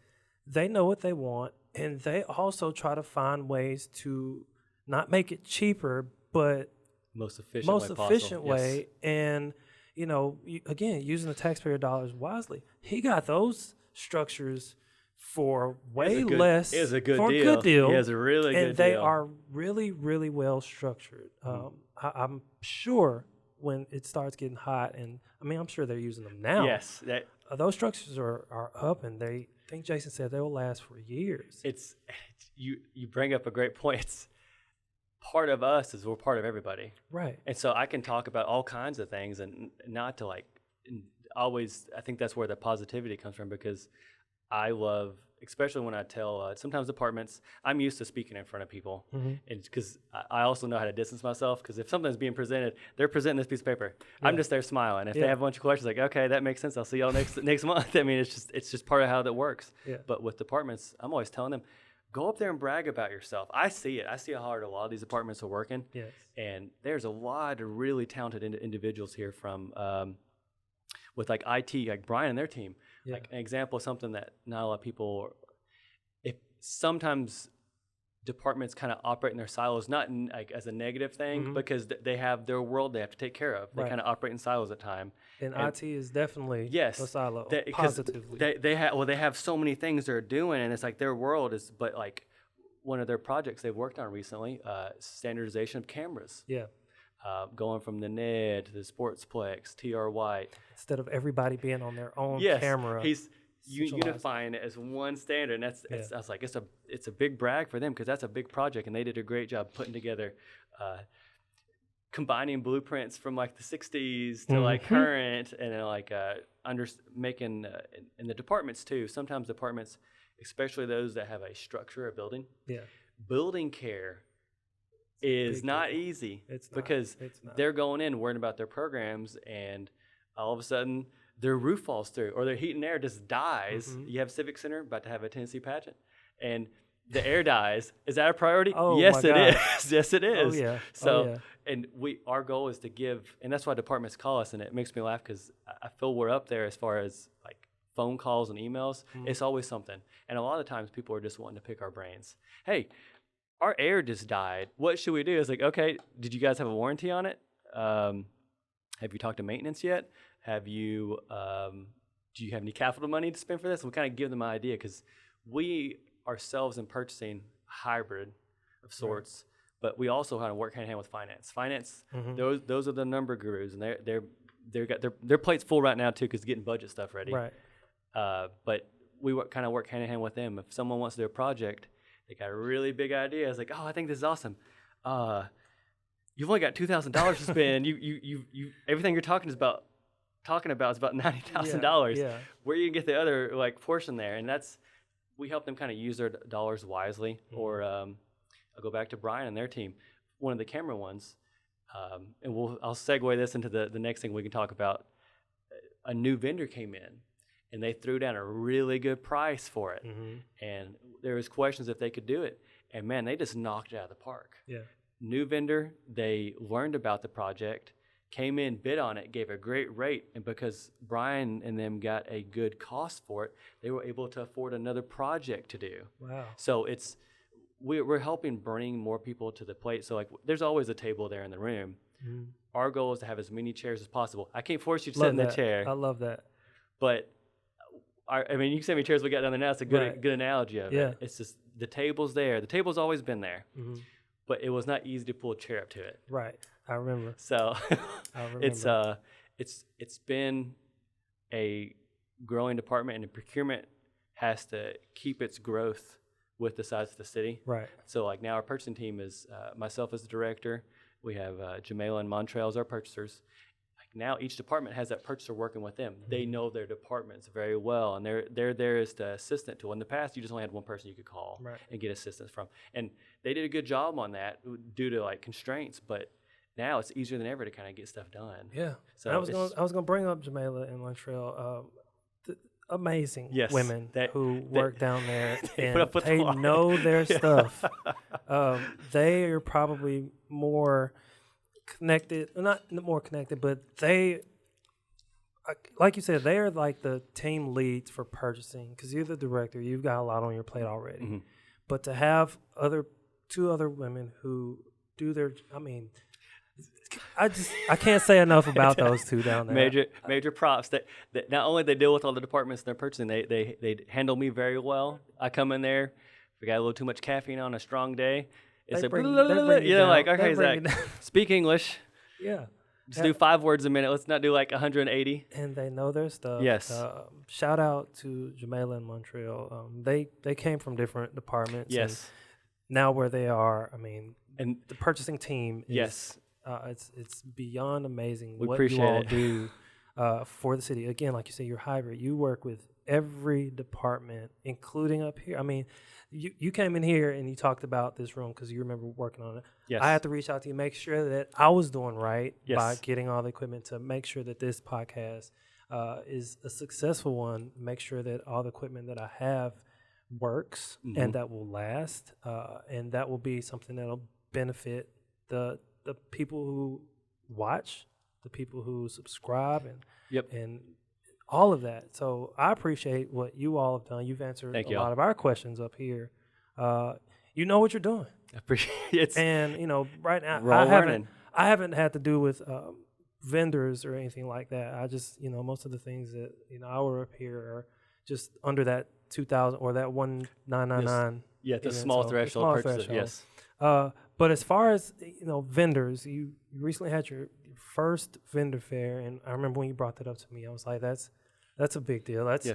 they know what they want, and they also try to find ways to not make it cheaper, but most efficient way. And, again, using the taxpayer dollars wisely. He got those structures for way less. It was a good for deal. A good deal. It was a really good deal. And they are really, really well structured. I'm sure when it starts getting hot, and I mean, I'm sure they're using them now. Yes, Those structures are up, and I think Jason said they will last for years. You bring up a great point. It's part of us is we're part of everybody. Right. And so I can talk about all kinds of things and not to always, I think that's where the positivity comes from, because I love, especially when I tell sometimes departments, I'm used to speaking in front of people, and because I also know how to distance myself, because if something's being presented, they're presenting this piece of paper. I'm just there smiling. If they have a bunch of questions, like, okay, that makes sense. I'll see y'all next month. I mean, it's just part of how that works. Yeah. But with departments, I'm always telling them, go up there and brag about yourself. I see it. I see how hard a lot of these departments are working. Yes. And there's a lot of really talented individuals here from with like IT, like Brian and their team. Yeah. Like an example of something that not a lot of people, if sometimes departments kind of operate in their silos, not in, like as a negative thing, because they have their world they have to take care of. They kind of operate in silos at time. And IT is definitely a silo, positively. They have so many things they're doing, and it's like their world is, but like one of their projects they've worked on recently, standardization of cameras. Yeah. Going from the NED to the Sportsplex, TR White. Instead of everybody being on their own camera. He's unifying it as one standard, and I was like, it's a big brag for them, because that's a big project, and they did a great job putting together, combining blueprints from like the 60s to like current, and then like making in the departments too. Sometimes departments, especially those that have a structure, a building, building care is not easy. Because they're going in worrying about their programs, and all of a sudden their roof falls through, or their heat and air just dies. You have Civic Center about to have a Tennessee pageant, and the air dies. Is that a priority? Oh, yes, my it God. is. Yes, it is. Oh, yeah. So, and our goal is to give, and that's why departments call us, and it makes me laugh, because I feel we're up there as far as like phone calls and emails. It's always something, and a lot of times people are just wanting to pick our brains. Hey, our air just died. What should we do? It's like, okay, did you guys have a warranty on it? Have you talked to maintenance yet? Have you, do you have any capital money to spend for this? We kind of give them an idea, because we ourselves in purchasing hybrid of sorts, but we also kind of work hand in hand with finance. Finance, those are the number gurus, and they've got their plate's full right now too, because getting budget stuff ready. Right. But we kind of work hand in hand with them. If someone wants to do a project, they got a really big idea. It's like, oh, I think this is awesome. You've only got $2,000 to spend. You everything you're talking about is about $90,000. Yeah. Where you can get the other like portion there, and we help them kind of use their dollars wisely. Or I'll go back to Brian and their team. One of the camera ones, and I'll segue this into the next thing we can talk about. A new vendor came in, and they threw down a really good price for it. And there was questions if they could do it. And man, they just knocked it out of the park. Yeah. New vendor, they learned about the project, came in, bid on it, gave a great rate. And because Brian and them got a good cost for it, they were able to afford another project to do. Wow. So we're helping bring more people to the plate. So like there's always a table there in the room. Our goal is to have as many chairs as possible. I can't force you to sit in the chair. I love that. But I mean, you can see how many chairs we got down there now. It's a good analogy of it. It's just the table's there. The table's always been there, but it was not easy to pull a chair up to it. Right, I remember. So I remember. it's been a growing department, and the procurement has to keep its growth with the size of the city. Right. So like now our purchasing team is myself as the director. We have Jamela and Montreal as our purchasers. Now each department has that purchaser working with them. They know their departments very well, and they're there as the assistant tool. In the past, you just only had one person you could call and get assistance from, and they did a good job on that due to like constraints. But now it's easier than ever to kind of get stuff done. Yeah. So I was gonna bring up Jamela and Montreal. Amazing women who work down there and they know their stuff. They are probably more connected, not more connected, but they, like you said, they are like the team leads for purchasing, because you're the director, you've got a lot on your plate already. But to have two other women who do their, I mean, I can't say enough about those two down there. Major props that not only they deal with all the departments they're purchasing, they handle me very well. I come in there, if we got a little too much caffeine on a strong day, it's like, okay, Zach, speak English. Yeah. Just do 5 words a minute. Let's not do like 180. And they know their stuff. Yes. Shout out to Jamela in Montreal. They came from different departments. Yes. And now where they are, I mean, And the purchasing team is, yes, it's beyond amazing we what appreciate you all it. do for the city. Again, like you say, you're hybrid. You work with every department, including up here. I mean, you came in here and you talked about this room because you remember working on it. Yes. I had to reach out to you, make sure that I was doing right Yes. by getting all the equipment to make sure that this podcast is a successful one, make sure that all the equipment that I have works and that will last, and that will be something that'll benefit the people who watch, the people who subscribe, and all of that. So I appreciate what you all have done. You've answered Thank a you lot all. of our questions up here. You know what you're doing. I appreciate it. And, right now, We're all learning. I haven't had to do with vendors or anything like that. I just, most of the things that, I were up here are just under that 2,000 or that 1,999. Yeah, the even, small so threshold small purchase. threshold. Yes. But as far as, vendors, you recently had your first vendor fair, and I remember when you brought that up to me, I was like, that's a big deal. That's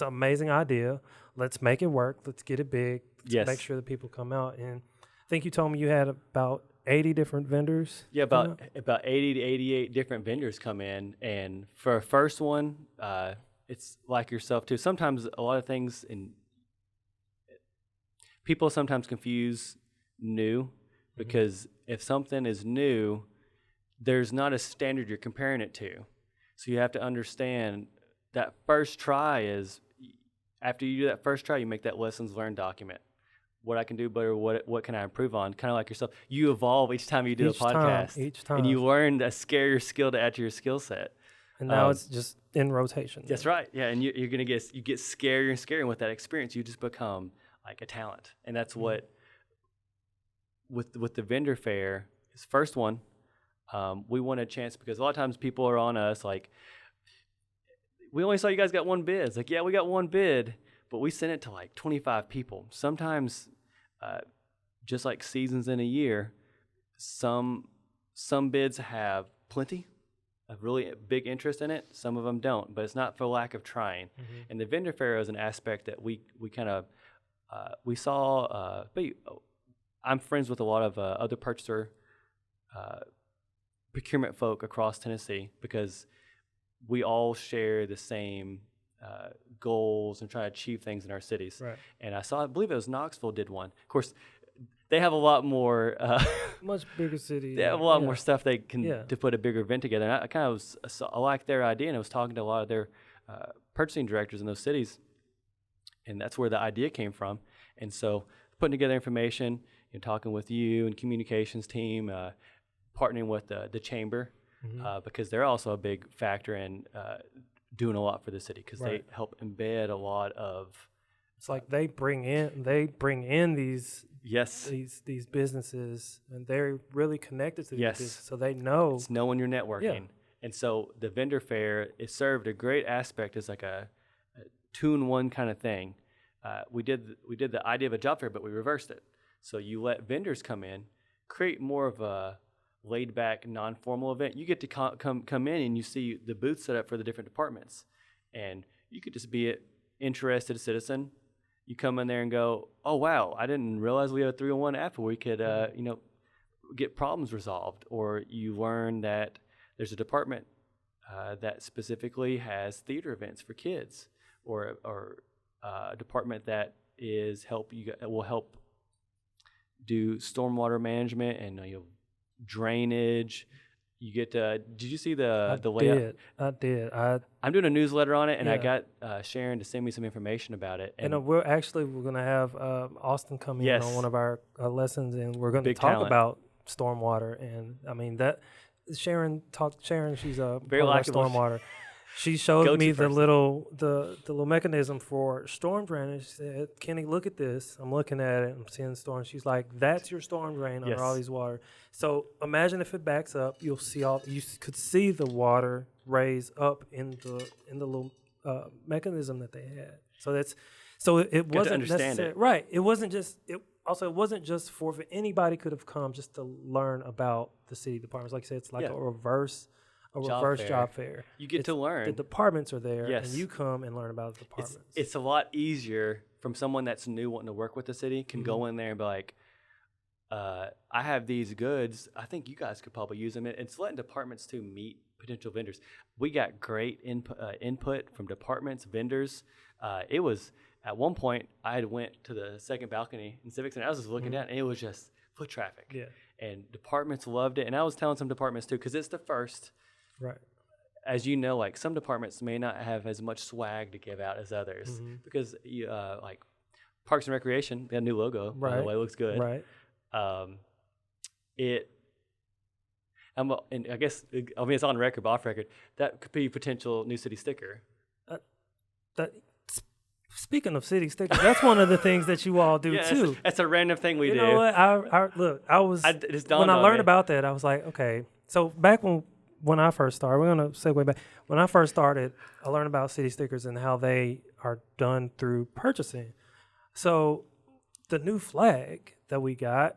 an amazing idea. Let's make it work. Let's get it big. Let's Yes. make sure that people come out. And I think you told me you had about 80 different vendors. Yeah, about 80 to 88 different vendors come in, and for a first one, it's like yourself too. Sometimes a lot of things people sometimes confuse new, because if something is new, there's not a standard you're comparing it to. So you have to understand that first try is, after you do that first try, you make that lessons learned document. What I can do better, what can I improve on? Kind of like yourself. You evolve each time you do a podcast. Each time. And you learn a scarier skill to add to your skill set. And now it's just in rotation. That's right. Yeah, and you're going to get scarier and scarier. And with that experience, you just become like a talent. And that's what, with the vendor fair, his first one, we want a chance, because a lot of times people are on us like, we only saw you guys got one bid. It's like, yeah, we got one bid, but we sent it to like 25 people. Sometimes, just like seasons in a year, some bids have plenty, a really big interest in it. Some of them don't, but it's not for lack of trying. And the vendor fair is an aspect that we kind of, we saw, I'm friends with a lot of other purchaser procurement folk across Tennessee, because we all share the same goals and try to achieve things in our cities. Right. And I believe it was Knoxville did one. Of course, they have a lot more. Much bigger city. They have a lot more stuff they can Yeah. to put a bigger event together. And I kind of I like their idea, and I was talking to a lot of their purchasing directors in those cities, and that's where the idea came from. And so putting together information, talking with you and communications team, partnering with the chamber, because they're also a big factor in doing a lot for the city, because they help embed a lot of. It's like they bring in these Yes. these businesses, and they're really connected to these Yes. businesses, so they know. It's knowing your networking. Yeah. And so the vendor fair, it served a great aspect as like a two-in-one kind of thing. We did the idea of a job fair, but we reversed it. So you let vendors come in, create more of a laid-back, non-formal event. You get to come in and you see the booth set up for the different departments, and you could just be an interested citizen. You come in there and go, oh, wow, I didn't realize we had a 301 app where we could, get problems resolved. Or you learn that there's a department that specifically has theater events for kids, or a department that will help do stormwater management and drainage. You get to. Did you see the layout? I did. I'm doing a newsletter on it, and I Yeah. got Sharon to send me some information about it. And we're going to have Austin come in on one of our lessons, and we're going to talk talent. about stormwater. And I mean that Sharon, she's a Very part of our likable. stormwater. She showed Go-to me the person. little mechanism for storm drainage. She said, Kenny, look at this. I'm looking at it. I'm seeing storm. She's like, that's your storm drain under all Yes. these water. So imagine if it backs up, you could see the water raise up in the little mechanism that they had. So So it to wasn't understand necessary, it. right? It wasn't just it wasn't just for anybody could have come just to learn about the city departments. Like I said, it's like Yeah. a reverse Job fair. job fair. You get to learn. The departments are there, Yes. and you come and learn about the departments. It's a lot easier from someone that's new wanting to work with the city can go in there and be like, I have these goods. I think you guys could probably use them. It's letting departments to meet potential vendors. We got great input from departments, vendors. It was at one point I had went to the second balcony in Civic Center. I was just looking down, and it was just foot traffic. Yeah. And departments loved it. And I was telling some departments too, because it's the first. Right. As you know, like some departments may not have as much swag to give out as others because you, like Parks and Recreation, got a new logo. By the way, it looks good. Right. And I guess it's on record, but off record. That could be a potential new city sticker. Speaking of city stickers, that's one of the things that you all do too. That's a random thing we do. You know what? When I learned about that, I was like, okay. So back when I first started, we're going to segue back. When I first started, I learned about city stickers and how they are done through purchasing. So the new flag that we got,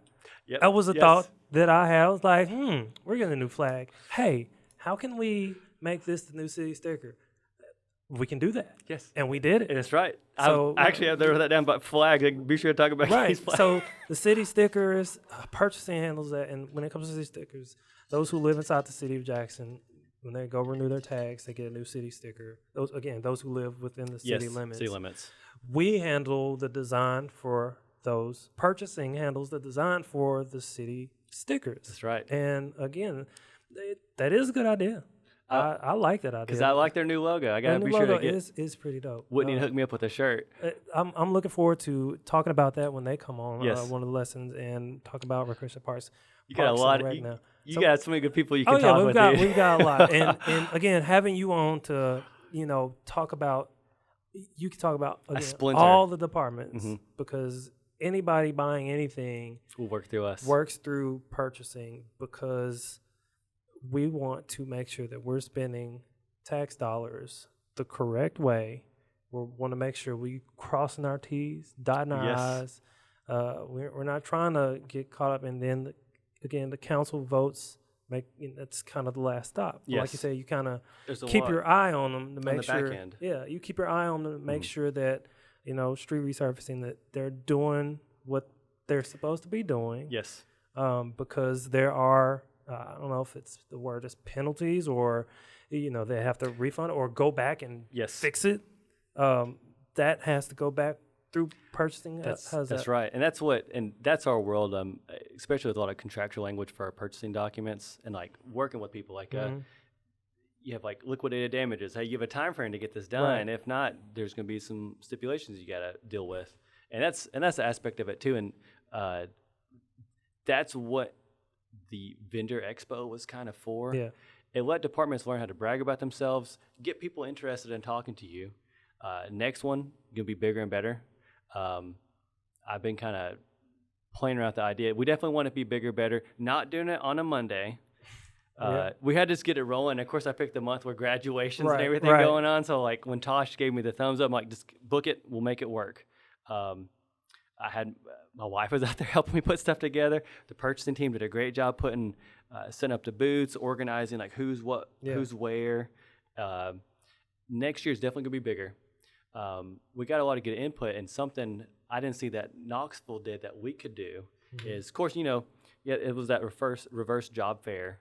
that was a thought that I had. I was like, we're getting a new flag. Hey, how can we make this the new city sticker? We can do that. Yes. And we did it. That's right. So, I actually have to write that down about flag. Like, be sure to talk about these flags. So the city stickers, purchasing handles that. And when it comes to city stickers, those who live inside the city of Jackson, when they go renew their tags, they get a new city sticker. Those who live within the city limits. City limits. We handle the design for those. Purchasing handles the design for the city stickers. That's right. And again, that is a good idea. I like that idea. Because I like their new logo. I got to be sure to get it. Is pretty dope. Whitney hooked me up with a shirt. I'm looking forward to talking about that when they come on Yes. one of the lessons and talk about recreation parks. You got a lot. You got so many good people you can talk with. We've got a lot. And again, having you on to talk about, you can talk about again, all the departments because anybody buying anything will work through us. Works through purchasing because we want to make sure that we're spending tax dollars the correct way. We want to make sure we crossing our T's, dotting our I's. We're not trying to get caught up, and then again the council votes. That's kind of the last stop. Yes. Like you say, you kind of keep your eye on them to make sure. Back end. Yeah, you keep your eye on them to make sure that street resurfacing, that they're doing what they're supposed to be doing. Yes. Because there are. I don't know if it's the word is penalties or, they have to refund or go back and fix it. That has to go back through purchasing. That's right. And that's our world, especially with a lot of contractual language for our purchasing documents and like working with people like, you have like liquidated damages. Hey, you have a time frame to get this done. Right. If not, there's going to be some stipulations you got to deal with. And that's the aspect of it too. And that's what the vendor expo was kind of for. Yeah. It let departments learn how to brag about themselves, get people interested in talking to you. Next one, going to be bigger and better. I've been kind of playing around with the idea. We definitely want to be bigger, better. Not doing it on a Monday. We had to just get it rolling. Of course, I picked the month where graduations and everything going on. So like when Tosh gave me the thumbs up, I'm like, just book it. We'll make it work. I had my wife was out there helping me put stuff together. The purchasing team did a great job setting up the booths, organizing like who's where. Next year is definitely gonna be bigger. We got a lot of good input, and something I didn't see that Knoxville did that we could do is, of course, it was that reverse job fair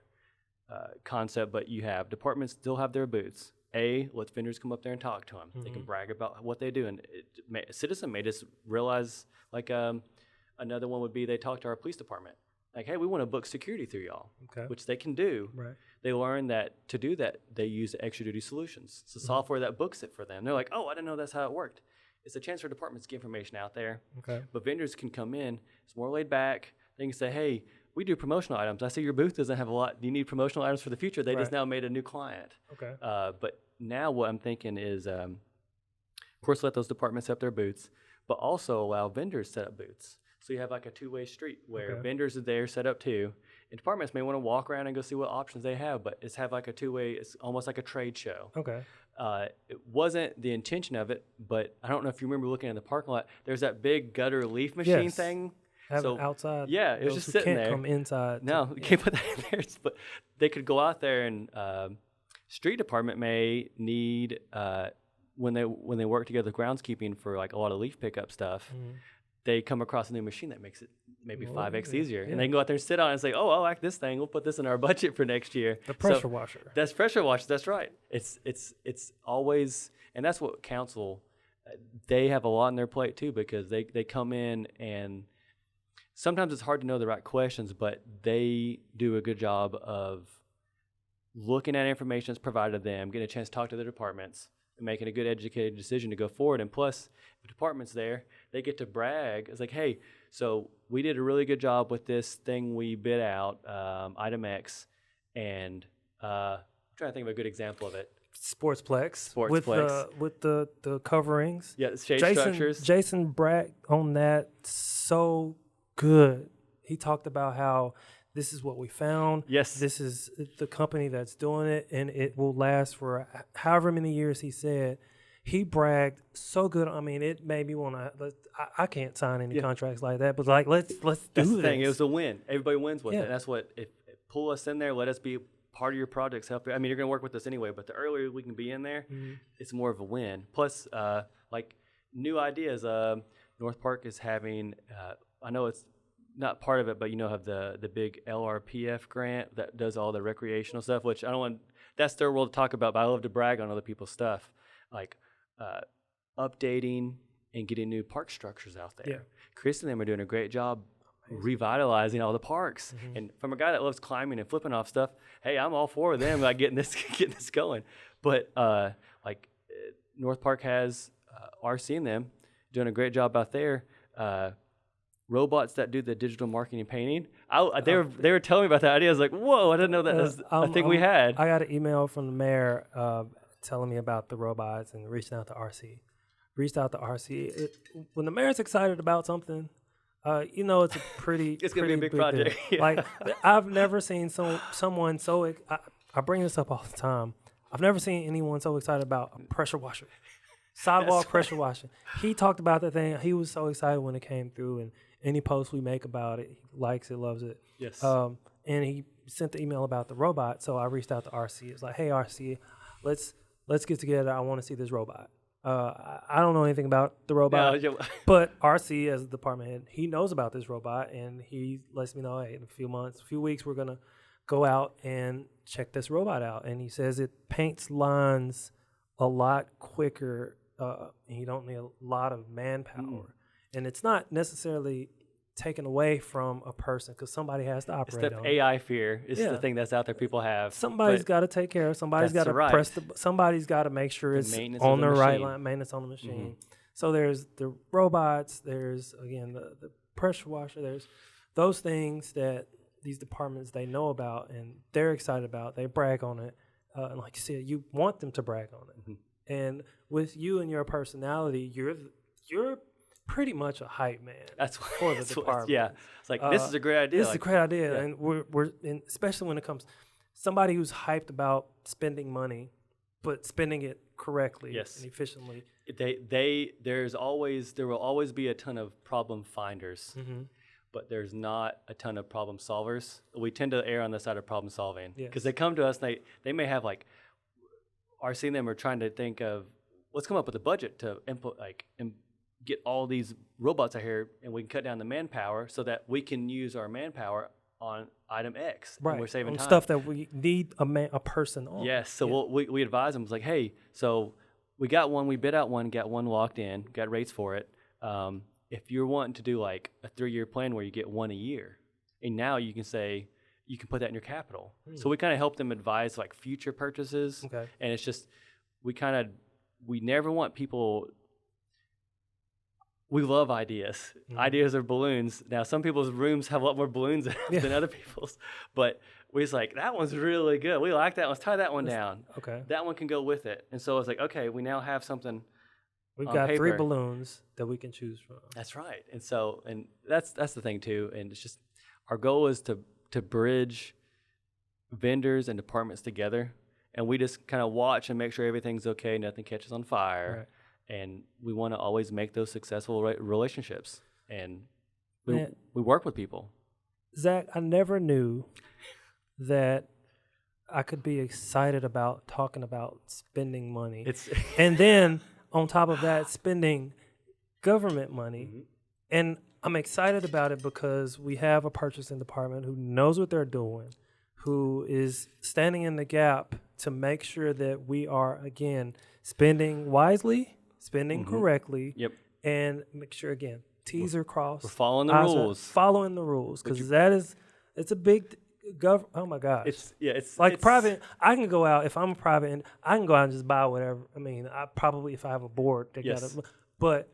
concept, but you have departments still have their booths. Let vendors come up there and talk to them. They can brag about what they do. And a citizen made us realize, like another one would be they talk to our police department. Like, hey, we want to book security through y'all, which they can do. Right. They learn that to do that, they use Extra Duty Solutions. It's the software that books it for them. They're like, oh, I didn't know that's how it worked. It's a chance for departments to get information out there. Okay. But vendors can come in. It's more laid back. They can say, hey, we do promotional items. I see your booth doesn't have a lot. Do you need promotional items for the future? They just now made a new client. Okay. But now what I'm thinking is, of course, let those departments set up their booths, but also allow vendors set up booths. So you have like a two-way street where vendors are there set up too, and departments may want to walk around and go see what options they have, but it's have like a two-way. It's almost like a trade show. Okay. It wasn't the intention of it, but I don't know if you remember looking in the parking lot. There's that big gutter leaf machine Yes. thing. Have it outside. Yeah, it was Those just who sitting can't there. come inside. No, you can't put that in there. But they could go out there, and street department may need when they work together with groundskeeping for like a lot of leaf pickup stuff. They come across a new machine that makes it maybe 5x easier, and they can go out there and sit on it and say, "Oh, I like this thing. We'll put this in our budget for next year." The pressure washer. That's pressure washer. That's right. It's always, and that's what council. They have a lot on their plate too, because they come in, and sometimes it's hard to know the right questions, but they do a good job of looking at information that's provided to them, getting a chance to talk to the departments, and making a good educated decision to go forward. And plus, if the department's there, they get to brag. It's like, hey, so we did a really good job with this thing we bid out, item X, and I'm trying to think of a good example of it. Sportsplex. Sportsplex. With the coverings. Yeah, shade structures. Jason bragged on that so good. He talked about how this is what we found. Yes. This is the company that's doing it, and it will last for however many years he said. He bragged so good. I mean, it made me want to. I can't sign any contracts like that, but like let's do That's this. the thing. It was a win. Everybody wins with Yeah. it. That's what. If pull us in there, let us be part of your projects. Help. I mean, you're going to work with us anyway, but the earlier we can be in there, it's more of a win. Plus, like new ideas. North Park is having. I know it's not part of it, but have the big LRPF grant that does all the recreational stuff, which I don't want. That's their world to talk about, but I love to brag on other people's stuff, like updating and getting new park structures out there. Yeah. Chris and them are doing a great job revitalizing all the parks. And from a guy that loves climbing and flipping off stuff, hey, I'm all for them like getting this going. But North Park has RC and them doing a great job out there. Robots that do the digital marketing and painting. They were telling me about that idea. I was like, whoa, I didn't know that was a thing we had. I got an email from the mayor telling me about the robots and reaching out to RC. When the mayor's excited about something, it's a pretty it's going to be a big project. Yeah. Like, I've never seen someone so I bring this up all the time. I've never seen anyone so excited about a pressure washer. Sidewalk pressure washing. He talked about that thing. He was so excited when it came through, and any post we make about it, he likes it, loves it. Yes. And he sent the email about the robot, so I reached out to RC. It's like, hey, RC, let's get together. I want to see this robot. I don't know anything about the robot, but RC, as the department head, he knows about this robot, and he lets me know, hey, in a few weeks, we're going to go out and check this robot out. And he says it paints lines a lot quicker, and you don't need a lot of manpower. And it's not necessarily taken away from a person, because somebody has to operate it's on the AI fear is the thing that's out there people have. Somebody's got to take care of. Somebody's got to somebody's got to make sure it's on the right line, maintenance on the machine. So there's the robots, there's again the pressure washer, there's those things that these departments, they know about and they're excited about. They brag on it, and like you said, you want them to brag on it. And with you and your personality, you're pretty much a hype man. That's for the department. It's like this is a great idea. This is a great idea, and we're especially when it comes somebody who's hyped about spending money, but spending it correctly and efficiently. There will always be a ton of problem finders, but there's not a ton of problem solvers. We tend to err on the side of problem solving because they come to us and they may have like RC and them are trying to think of let's come up with a budget to get all these robots out here, and we can cut down the manpower so that we can use our manpower on item X. Right. And we're saving time. Stuff that we need a person on. Yes. So we advise them. It's like, hey, so we got one, we bid out one, got one locked in, got rates for it. If you're wanting to do like a 3-year plan where you get one a year, and now you can say, you can put that in your capital. So we kind of help them advise like future purchases. Okay. And it's just, we never want people. We love ideas. Ideas are balloons. Now, some people's rooms have a lot more balloons than other people's, but we was like, that one's really good. We like that one. Let's tie that one down. Okay. That one can go with it. And so it's like, okay, we now have something. We've on got paper. 3 balloons that we can choose from. That's right. And so, and that's the thing too. And it's just, our goal is to bridge vendors and departments together and we just kind of watch and make sure everything's okay, nothing catches on fire. Right. And we want to always make those successful relationships. And we work with people. Zach, I never knew that I could be excited about talking about spending money. And then on top of that, spending government money. Mm-hmm. And I'm excited about it because we have a purchasing department who knows what they're doing, who is standing in the gap to make sure that we are, again, spending wisely, spending correctly, and make sure, again, T's are crossed. We're following the rules. Following the rules, because it's a big oh my gosh. It's like private. I can go out if I'm a private, and I can go out and just buy whatever. I mean, I probably if I have a board, they got it. But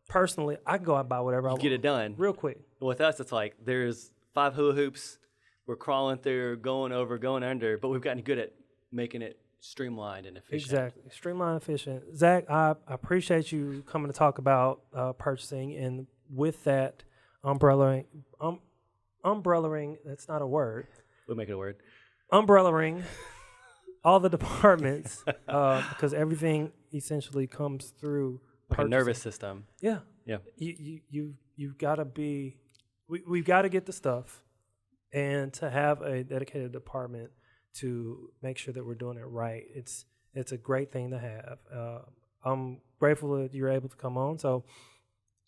personally, I can go out and buy whatever I want. Get it done real quick. With us, it's like there's 5 hula hoops. We're crawling through, going over, going under, but we've gotten good at making it streamlined and efficient. Exactly. Streamlined, efficient. Zach, I appreciate you coming to talk about purchasing, and with that, umbrellaing, that's not a word. We'll make it a word. Umbrellaing all the departments because everything essentially comes through like purchasing. A nervous system. Yeah. Yeah. You've got to be, we've got to get the stuff, and to have a dedicated department to make sure that we're doing it right. It's a great thing to have. I'm grateful that you're able to come on. So,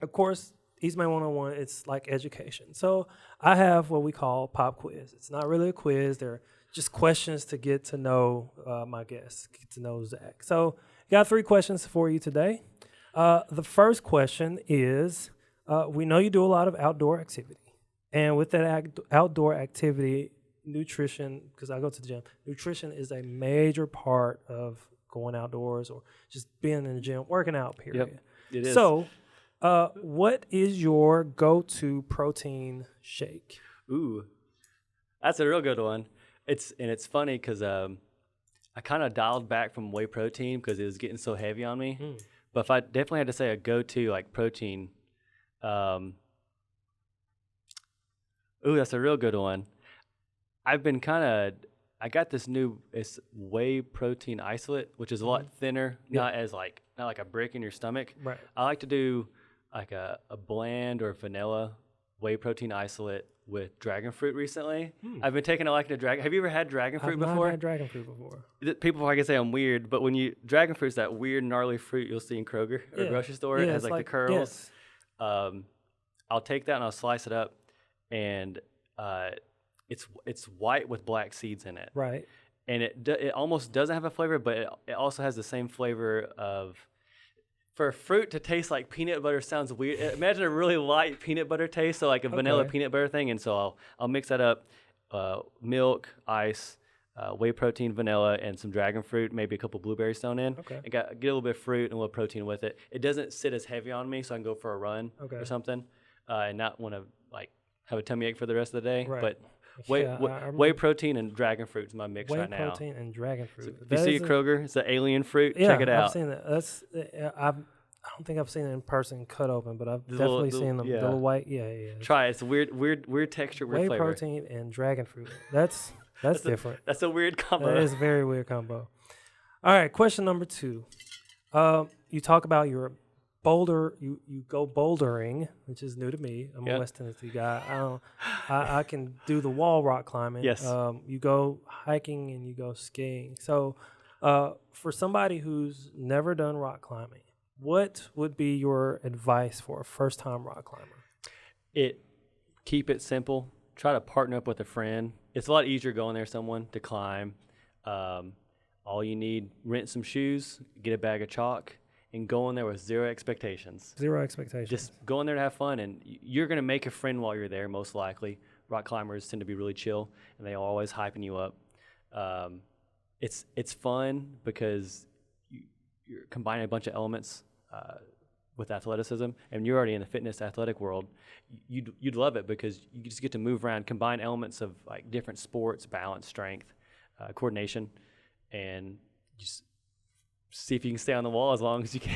of course, Eastman 101, it's like education. So I have what we call pop quiz. It's not really a quiz. They're just questions to get to know my guests, get to know Zach. So got 3 questions for you today. The first question is, we know you do a lot of outdoor activity. And with that outdoor activity, nutrition, because I go to the gym, nutrition is a major part of going outdoors or just being in the gym, working out, period. Yep, it is. So what is your go-to protein shake? Ooh, that's a real good one. It's funny because I kind of dialed back from whey protein because it was getting so heavy on me. But if I definitely had to say a go-to like protein, that's a real good one. I got this new whey protein isolate, which is a lot thinner, not like a brick in your stomach. Right. I like to do like a bland or vanilla whey protein isolate with dragon fruit recently. I've been taking a liking to dragon. Have you ever had dragon fruit before? I've not had dragon fruit before. People probably say I'm weird, but dragon fruit's that weird gnarly fruit you'll see in Kroger or grocery store. It has like the curls. Yes. I'll take that and I'll slice it up, and it's white with black seeds in it. Right. And it almost doesn't have a flavor, but it also has the same flavor of. For a fruit to taste like peanut butter sounds weird. Imagine a really light peanut butter taste, so like a vanilla peanut butter thing. And so I'll mix that up, milk, ice, whey protein, vanilla, and some dragon fruit, maybe a couple blueberries thrown in. Okay. And get a little bit of fruit and a little protein with it. It doesn't sit as heavy on me, so I can go for a run or something, and not want to like have a tummy ache for the rest of the day. Right. But whey protein and dragon fruit is my mix right now. Whey protein and dragon fruit. So if you see a Kroger, it's an alien fruit. Yeah, check it out. I've seen that. I don't think I've seen it in person cut open, but I've definitely seen them. The little white. Yeah. Try it. It's a weird texture, weird flavor. Whey protein and dragon fruit. That's different. That's a weird combo. That is a very weird combo. All right, question number 2. You talk about your boulder. You go bouldering, which is new to me. I'm a West Tennessee guy. I can do the wall rock climbing. Yes. You go hiking and you go skiing. So, for somebody who's never done rock climbing, what would be your advice for a first-time rock climber? Keep it simple. Try to partner up with a friend. It's a lot easier going there someone to climb. All you need, rent some shoes, get a bag of chalk, and go in there with zero expectations. Zero expectations. Just go in there to have fun, and you're going to make a friend while you're there, most likely. Rock climbers tend to be really chill, and they're always hyping you up. It's fun because you're combining a bunch of elements with athleticism, and you're already in the fitness athletic world. You'd love it because you just get to move around, combine elements of like different sports, balance, strength, coordination, and just see if you can stay on the wall as long as you can.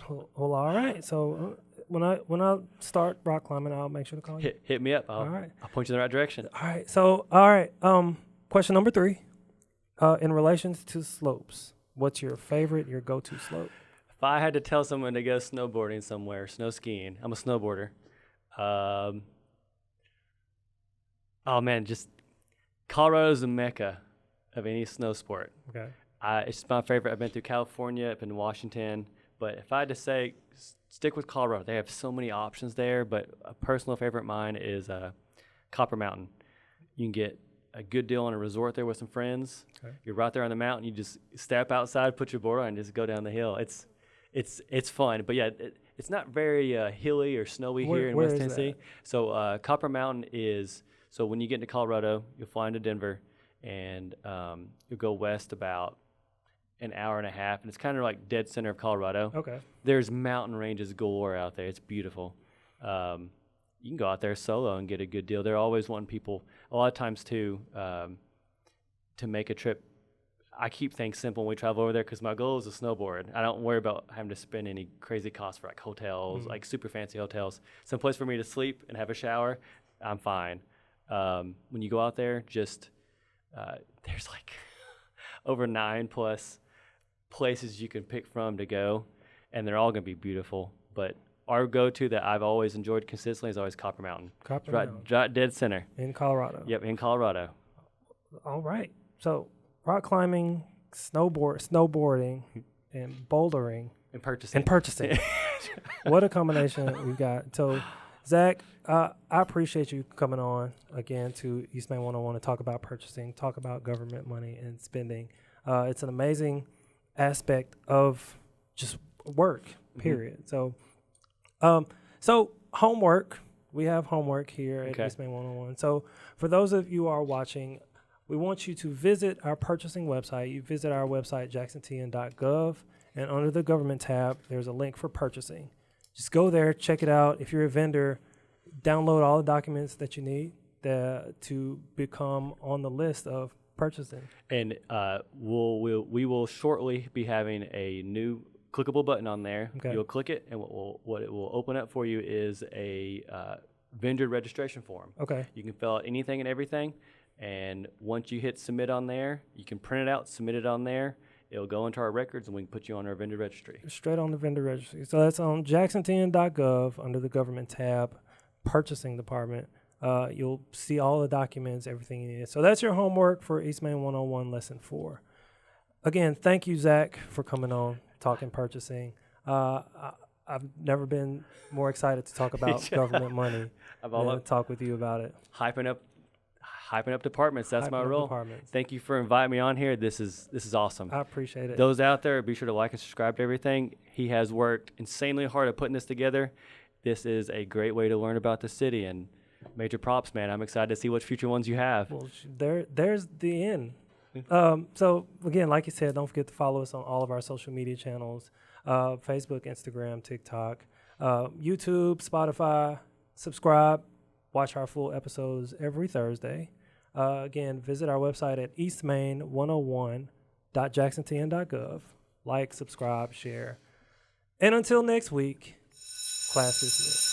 Well, all right. So when I start rock climbing, I'll make sure to call you. Hit me up. All right. I'll point you in the right direction. All right. So question number 3. In relations to slopes, what's your go-to slope? If I had to tell someone to go snowboarding somewhere, snow skiing, I'm a snowboarder. Oh man, just Colorado's the mecca of any snow sport. Okay. It's my favorite. I've been through California, I've been to Washington, but if I had to say, stick with Colorado. They have so many options there, but a personal favorite of mine is Copper Mountain. You can get a good deal on a resort there with some friends. Okay. You're right there on the mountain. You just step outside, put your board on, and just go down the hill. It's fun, but yeah, it's not very hilly or snowy here in West Tennessee. So Copper Mountain is, so when you get into Colorado, you'll fly into Denver, and you'll go west about an hour and a half, and it's kind of like dead center of Colorado. Okay. There's mountain ranges galore out there. It's beautiful. You can go out there solo and get a good deal. They're always wanting people, a lot of times too, to make a trip. I keep things simple when we travel over there because my goal is to snowboard. I don't worry about having to spend any crazy costs for like hotels, like super fancy hotels. Some place for me to sleep and have a shower, I'm fine. When you go out there, just there's like over 9+ places you can pick from to go, and they're all going to be beautiful. But our go-to that I've always enjoyed consistently is always Copper Mountain. Right dead center. In Colorado. Yep, in Colorado. All right. So rock climbing, snowboarding, and bouldering. And purchasing. What a combination we've got. So, Zach, I appreciate you coming on again to East Main 101 to talk about purchasing, talk about government money and spending. It's an amazing aspect of just work, period. Mm-hmm. So homework. We have homework here at East Main 101. So for those of you who are watching, we want you to visit our purchasing website. You visit our website, jacksontn.gov, and under the government tab, there's a link for purchasing. Just go there, check it out. If you're a vendor, download all the documents that you need to become on the list of purchasing. And we will shortly be having a new clickable button on there. Okay. You'll click it, and what it will open up for you is a vendor registration form. Okay. You can fill out anything and everything, and once you hit submit on there, you can print it out, submit it on there. It'll go into our records, and we can put you on our vendor registry. Straight on the vendor registry. So that's on jacksontn.gov under the government tab, purchasing department. You'll see all the documents, everything you need. So that's your homework for East Main 101 Lesson 4. Again, thank you, Zach, for coming on, talking purchasing. I've never been more excited to talk about government money and talk with you about it. Hyping up departments. That's my role. Thank you for inviting me on here. This is awesome. I appreciate it. Those out there, be sure to like and subscribe to everything. He has worked insanely hard at putting this together. This is a great way to learn about the city, and major props, man. I'm excited to see what future ones you have. Well, there's the end. So again, like you said, don't forget to follow us on all of our social media channels, Facebook, Instagram, TikTok, YouTube, Spotify. Subscribe. Watch our full episodes every Thursday. Again, visit our website at eastmain101.jacksontn.gov. Like, subscribe, share. And until next week, class dismissed.